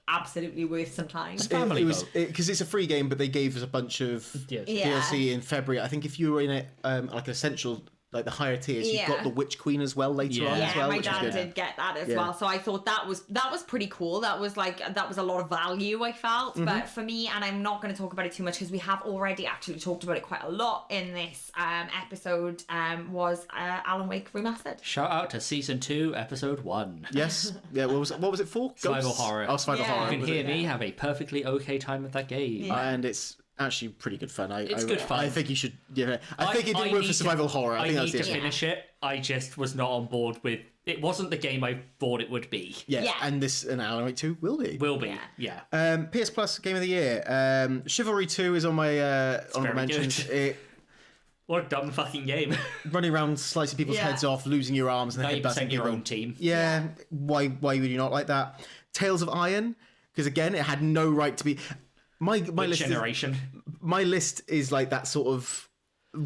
absolutely worth some time. It was because it's a free game, but they gave us a bunch of DLC in February. I think if you were in it, like essential, like the higher tiers, you've got the Witch Queen as well later on as well. My dad did get that as well, so I thought that was pretty cool. That was a lot of value, I felt. But for me, and I'm not going to talk about it too much because we have already actually talked about it quite a lot in this episode, was Alan Wake Remastered. Shout out to Season 2, Episode 1. Yes. Yeah, what was it for? Survival horror. Oh, survival horror. You can hear me have a perfectly okay time with that game. And it's actually pretty good fun. It's good fun. I think you should. Yeah, I think it did work for survival horror. I think need to finish it. I just was not on board with. It wasn't the game I thought it would be. Yeah. And Alan Wake 2 will be. Yeah. PS Plus Game of the Year. Chivalry 2 is on my honorable mentions. What a dumb fucking game. Running around slicing people's heads off, losing your arms, and then headbutting your own team. Yeah. Why would you not like that? Tales of Iron, because again, it had no right to be. My list generation. My list is like that sort of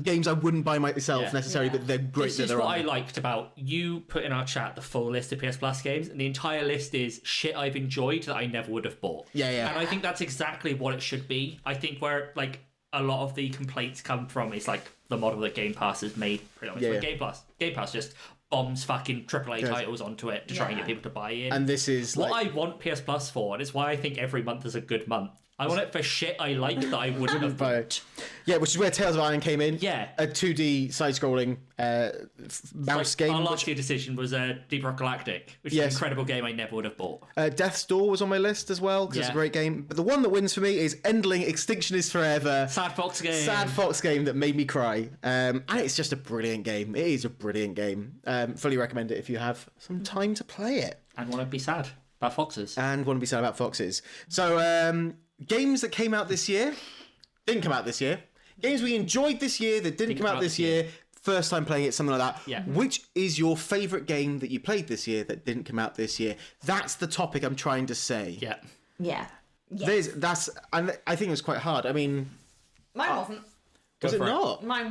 games I wouldn't buy myself necessarily, but they're great. This is what I liked about you put in our chat the full list of PS Plus games, and the entire list is shit I've enjoyed that I never would have bought. Yeah. And I think that's exactly what it should be. I think where like a lot of the complaints come from is like the model that Game Pass has made pretty much for Game Pass. Game Pass just bombs fucking AAA titles onto it to try and get people to buy in. And this is what I want PS Plus for, and it's why I think every month is a good month. I want it for shit I like that I wouldn't have bought. Yeah, which is where Tales of Iron came in. Yeah. A 2D side-scrolling mouse game. Our last year decision was Deep Rock Galactic, which is an incredible game I never would have bought. Death's Door was on my list as well, because it's a great game. But the one that wins for me is Endling Extinction is Forever. Sad Fox game. Sad Fox game that made me cry. And it's just a brilliant game. It is a brilliant game. Fully recommend it if you have some time to play it. And want to be sad about foxes. So, games that came out this year, didn't come out this year. Games we enjoyed this year that didn't come out this year. First time playing it, something like that. Yeah. Which is your favourite game that you played this year that didn't come out this year? That's the topic I'm trying to say. Yeah. Yeah. And I think it was quite hard. I mean, mine wasn't. Was it not? Mine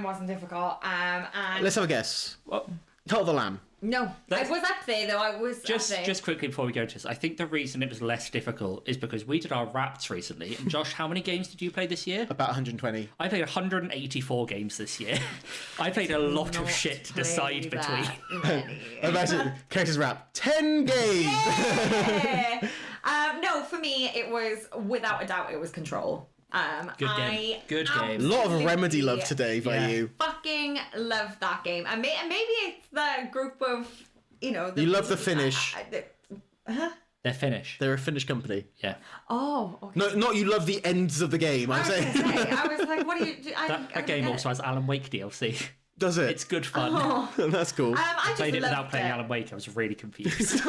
wasn't difficult. And let's have a guess. What? Cult of the Lamb. No, I was up there though. I was just quickly before we go to this. I think the reason it was less difficult is because we did our Wraps recently. And Josh, how many games did you play this year? About 120. I played 184 games this year. I played a lot of shit to decide between. Imagine Characters Wrap 10 games. Yeah. No, for me it was without a doubt it was Control. Good game. A lot of Remedy love today by you. Fucking love that game, and maybe it's the group of you love the Finnish. They're Finnish. They're a Finnish company. Yeah. Oh. Okay. No, not you love the ends of the game. I'm saying. I was like, what do you? That game also has Alan Wake DLC. Does it? It's good fun. Oh. That's cool. I played it without playing Alan Wake. I was really confused.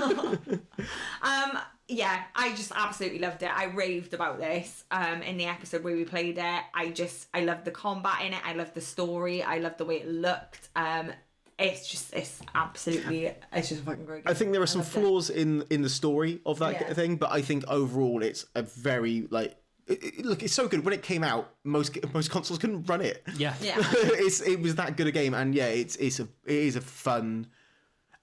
Yeah, I just absolutely loved it. I raved about this in the episode where we played it. I loved the combat in it. I loved the story. I loved the way it looked. It's just a fucking great game. I think there are some flaws in the story of that thing, but I think overall it's a very look, it's so good. When it came out, most consoles couldn't run it. Yeah. It was that good a game, and it is a fun.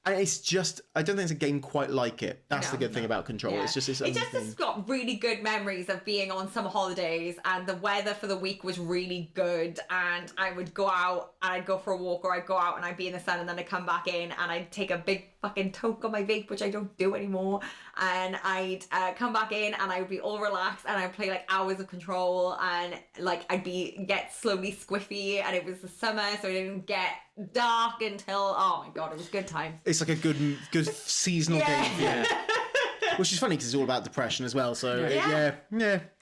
And it's just, I don't think it's a game quite like it. That's the good thing about Control. Yeah. It's just has got really good memories of being on summer holidays, and the weather for the week was really good, and I would go out and I'd go for a walk, or I'd go out and I'd be in the sun, and then I'd come back in and I'd take a big fucking toke on my vape, which I don't do anymore, and I'd come back in and I would be all relaxed, and I'd play like hours of Control, and like I'd get slowly squiffy, and it was the summer, so it didn't get dark until, oh my god, it was good times. It's like a good seasonal game. Yeah. Which is funny because it's all about depression as well. So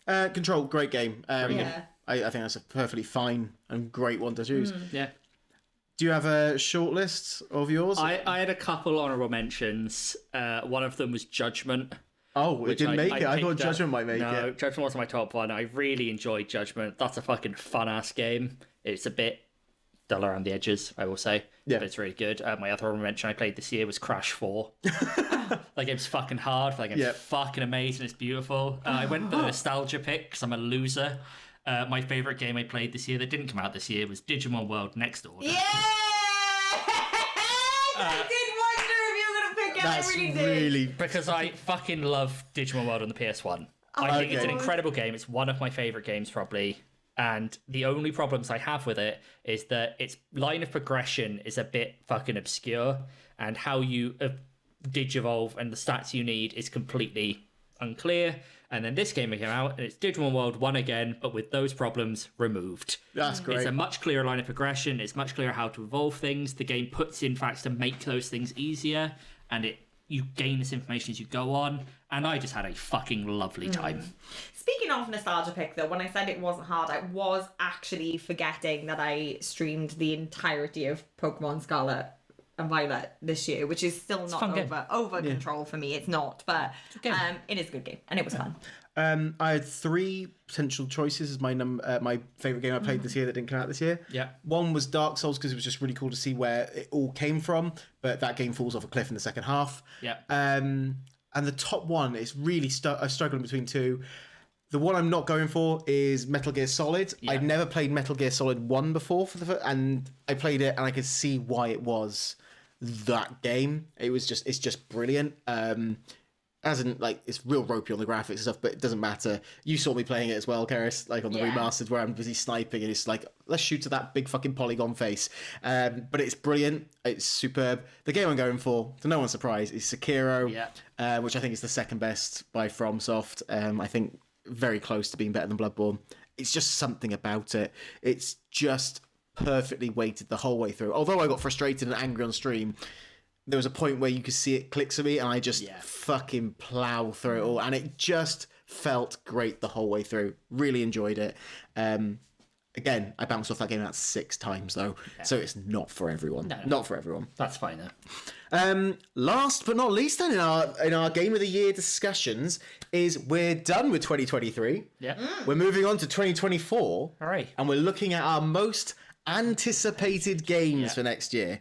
Control, great game. I think that's a perfectly fine and great one to choose. Yeah. Do you have a short list of yours? I had a couple honourable mentions. One of them was Judgment. Oh, it didn't make it. I thought Judgment might make it. No, Judgment wasn't my top one. I really enjoyed Judgment. That's a fucking fun ass game. It's a bit dull around the edges, I will say. Yeah. But it's really good. My other mention I played this year was Crash 4. That game's fucking hard. That game's fucking amazing. It's beautiful. I went for the nostalgia pick because I'm a loser. My favourite game I played this year that didn't come out this year was Digimon World Next Order. Yeah! I did wonder if you were going to pick That's I really did. Because I fucking love Digimon World on the PS1. I think it's an incredible game. It's one of my favourite games, probably. And the only problems I have with it is that its line of progression is a bit fucking obscure, and how you digivolve and the stats you need is completely unclear. And then this game came out, and it's Digimon World 1 again, but with those problems removed. That's great. It's a much clearer line of progression. It's much clearer how to evolve things. The game puts in facts to make those things easier, and you gain this information as you go on. And I just had a fucking lovely time. Speaking of nostalgia pick, though, when I said it wasn't hard, I was actually forgetting that I streamed the entirety of Pokemon Scarlet and Violet this year, which is still not over control for me. It's not, but it is a good game, and it was fun. I had 3 potential choices as my favourite game I played this year that didn't come out this year. Yeah. One was Dark Souls, because it was just really cool to see where it all came from, but that game falls off a cliff in the second half. Yeah. And the top one is really struggling between 2. The one I'm not going for is Metal Gear Solid. Yeah. I'd never played Metal Gear Solid 1 before, and I played it and I could see why it was that game. It's just brilliant. It's real ropey on the graphics and stuff, but it doesn't matter. You saw me playing it as well, Karis, like on the remastered, where I'm busy sniping and it's like, let's shoot to that big fucking polygon face. But it's brilliant. It's superb. The game I'm going for, to no one's surprise, is Sekiro, which I think is the second best by FromSoft. I think very close to being better than Bloodborne. It's just something about it. It's just perfectly weighted the whole way through. Although I got frustrated and angry on stream, there was a point where you could see it click to me, and I just fucking plow through it all, and it just felt great the whole way through. Really enjoyed it. Again, I bounced off that game about 6 times though, so it's not for everyone. No. Not for everyone. That's fine though. Last but not least, then in our Game of the Year discussions, is we're done with 2023. Yeah. We're moving on to 2024. All right. And we're looking at our most anticipated games for next year.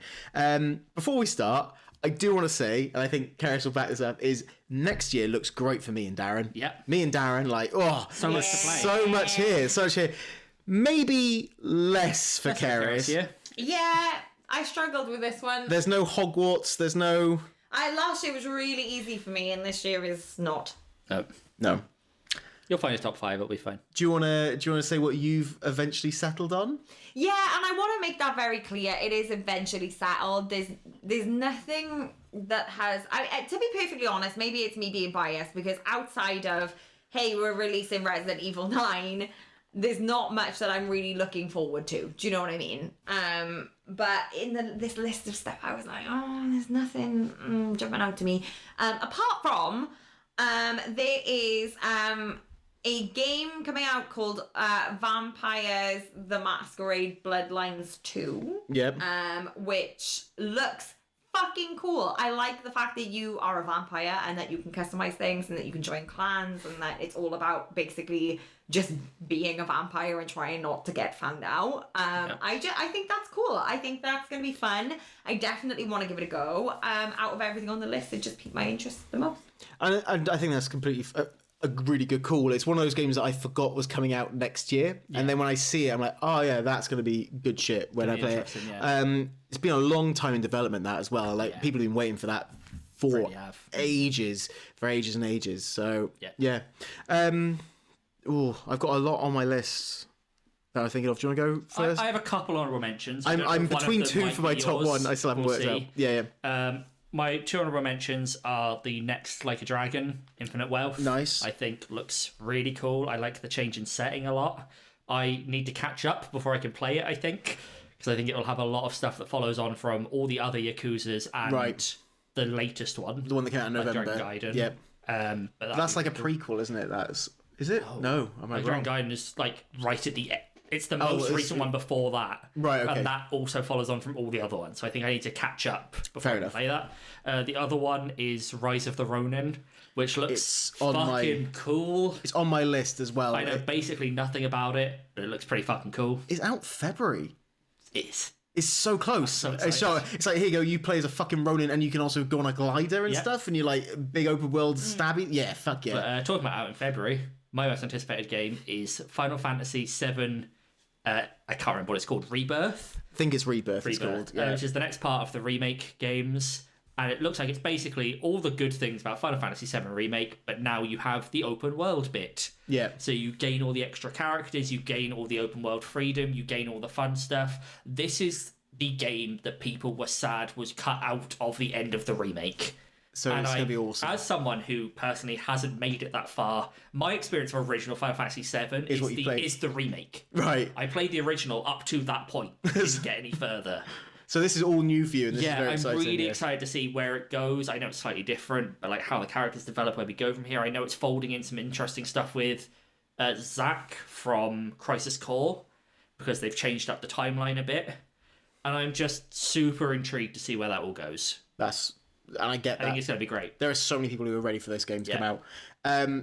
Before we start, I do want to say, and I think Karis will back this up, is next year looks great for me and Darren. Yeah. Me and Darren, so much to play. So much here. Maybe less for Karis. Yeah, I struggled with this one. There's no Hogwarts, there's no... Last year was really easy for me, and this year is not. No. You'll find your top 5, it'll be fine. Do you wanna say what you've eventually settled on? Yeah, and I want to make that very clear. It is eventually settled. There's nothing that has... to be perfectly honest, maybe it's me being biased, because outside of, hey, we're releasing Resident Evil 9... there's not much that I'm really looking forward to. Do you know what I mean? But in this list of stuff, I was like, there's nothing jumping out to me. Apart from, there is a game coming out called Vampires: The Masquerade Bloodlines 2. Yep. Which looks fucking cool. I like the fact that you are a vampire and that you can customize things and that you can join clans and that it's all about basically just being a vampire and trying not to get found out. I think that's cool. I think that's going to be fun. I definitely want to give it a go. Out of everything on the list, it just piqued my interest the most. And I think that's completely a really good call. It's one of those games that I forgot was coming out next year. Yeah. And then when I see it, I'm like, oh yeah, that's going to be good shit when I play it. Yeah. It's been a long time in development, that as well. Like people have been waiting for that for ages and ages. So yeah. I've got a lot on my list that I'm thinking of. Do you want to go first? I have a couple honourable mentions. I'm between 2 for my top 1. I still haven't worked out. Yeah. My 2 honourable mentions are the next Like a Dragon, Infinite Wealth. Nice. I think looks really cool. I like the change in setting a lot. I need to catch up before I can play it, I think, because I think it'll have a lot of stuff that follows on from all the other Yakuzas and the latest one. The one that came out in November. Dragon Gaiden. Yep. But that's like a prequel, isn't it? Is it? No, am I wrong? Dragon Gaiden is like right at the end. It's the most recent one before that. Right, okay. And that also follows on from all the other ones. So I think I need to catch up before I play that. The other one is Rise of the Ronin, which looks fucking cool. It's on my list as well. I know basically nothing about it, but it looks pretty fucking cool. It's out February. It is. It's so close. So it's like, here you go, you play as a fucking Ronin and you can also go on a glider and stuff, and you're like, big open world stabby. Yeah, fuck yeah. But talking about out in February, my most anticipated game is Final Fantasy VII... I can't remember what it's called. Rebirth? I think it's Rebirth. It's called. Yeah. Which is the next part of the remake games. And it looks like it's basically all the good things about Final Fantasy VII Remake, but now you have the open world bit. Yeah. So you gain all the extra characters, you gain all the open world freedom, you gain all the fun stuff. This is the game that people were sad was cut out of the end of the remake. So it's going to be awesome. As someone who personally hasn't made it that far, my experience of original Final Fantasy VII is the remake. Right. I played the original up to that point. Didn't get any further. So this is all new for you, and this is very exciting. I'm really excited to see where it goes. I know it's slightly different, but like how the characters develop, where we go from here. I know it's folding in some interesting stuff with Zack from Crisis Core, because they've changed up the timeline a bit. And I'm just super intrigued to see where that all goes. And I get that. I think it's going to be great. There are so many people who are ready for this game to come out.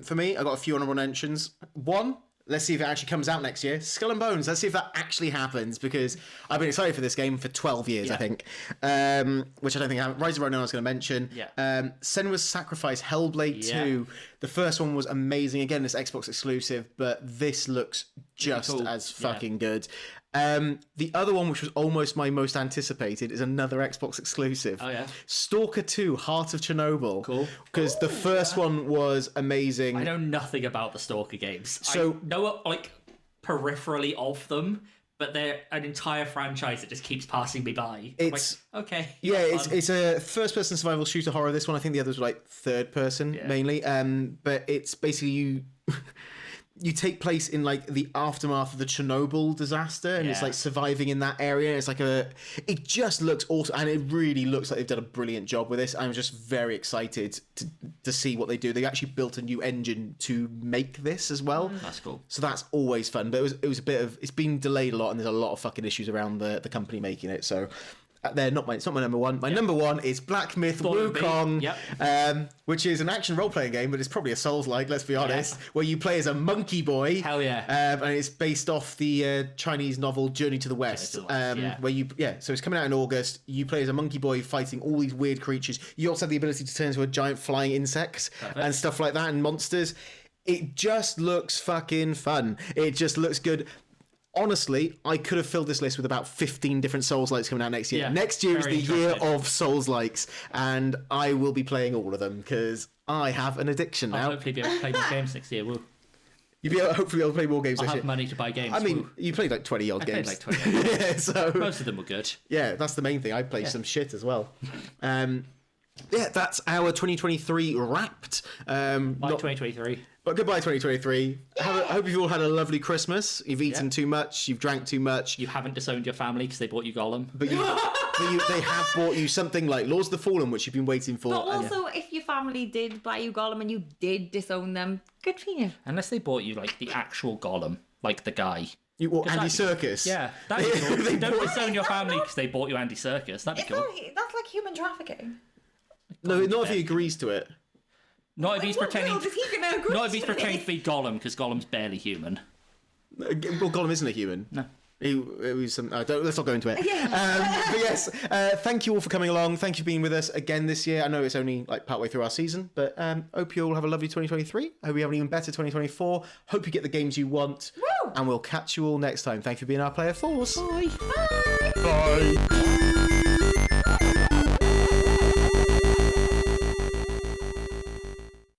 For me, I got a few honourable mentions. One, let's see if it actually comes out next year. Skull and Bones. Let's see if that actually happens, because I've been excited for this game for 12 years, I think. Which I don't think Rise of Ronin I was going to mention. Senua's Sacrifice, Hellblade 2. The first one was amazing. Again, it's Xbox exclusive, but this looks just as fucking good. The other one, which was almost my most anticipated, is another Xbox exclusive. Oh, yeah. Stalker 2, Heart of Chernobyl. Cool. Because the first one was amazing. I know nothing about the Stalker games. So, I know, like, peripherally of them, but they're an entire franchise that just keeps passing me by. It's like, okay. Yeah, it's a first-person survival shooter horror. This one, I think the others were like third-person mainly. But it's basically you take place in like the aftermath of the Chernobyl disaster, and it's like surviving in that area. It's like it just looks awesome, and it really looks like they've done a brilliant job with this. I'm just very excited to see what they do. They actually built a new engine to make this as well. That's cool. So that's always fun. But it was a bit of, it's been delayed a lot, and there's a lot of fucking issues around the company making it. So it's not my number one. My number one is Black Myth Wukong, which is an action role-playing game, but it's probably a Souls-like, let's be honest, where you play as a monkey boy. Hell yeah. And it's based off the Chinese novel Journey to the West. Where so it's coming out in August. You play as a monkey boy fighting all these weird creatures. You also have the ability to turn into a giant flying insect and stuff like that, and monsters. It just looks fucking fun. It just looks good. Honestly, I could have filled this list with about 15 different Souls-likes coming out next year. Next year is the year of Souls-likes, and I will be playing all of them because I have an addiction now. I'll hopefully be able to play more games next year. Woo. You'll be hopefully able to play more games next year. I'll have money to buy games. I mean, you played like 20-odd games. I played like 20 games. So most of them were good. Yeah, that's the main thing. I played some shit as well. That's our 2023 wrapped. Bye 2023. But goodbye 2023. I hope you've all had a lovely Christmas. You've eaten too much. You've drank too much. You haven't disowned your family because they bought you Gollum. But they have bought you something like Lords of the Fallen, which you've been waiting for. But also, if your family did buy you Gollum and you did disown them, good for you. Unless they bought you like the actual Gollum, like the guy. Andy Serkis. Yeah, that'd be cool. Don't disown your family because they bought you Andy Serkis. That'd be cool. That's like human trafficking. No, not if he agrees to it. Not if he's pretending. Not if he's pretending to be Gollum, because Gollum's barely human. Well, Gollum isn't a human. No. Let's not go into it. But yes, thank you all for coming along. Thank you for being with us again this year. I know it's only like partway through our season, but hope you all have a lovely 2023. Hope you have an even better 2024. Hope you get the games you want. Woo! And we'll catch you all next time. Thank you for being our player force. Bye. Bye.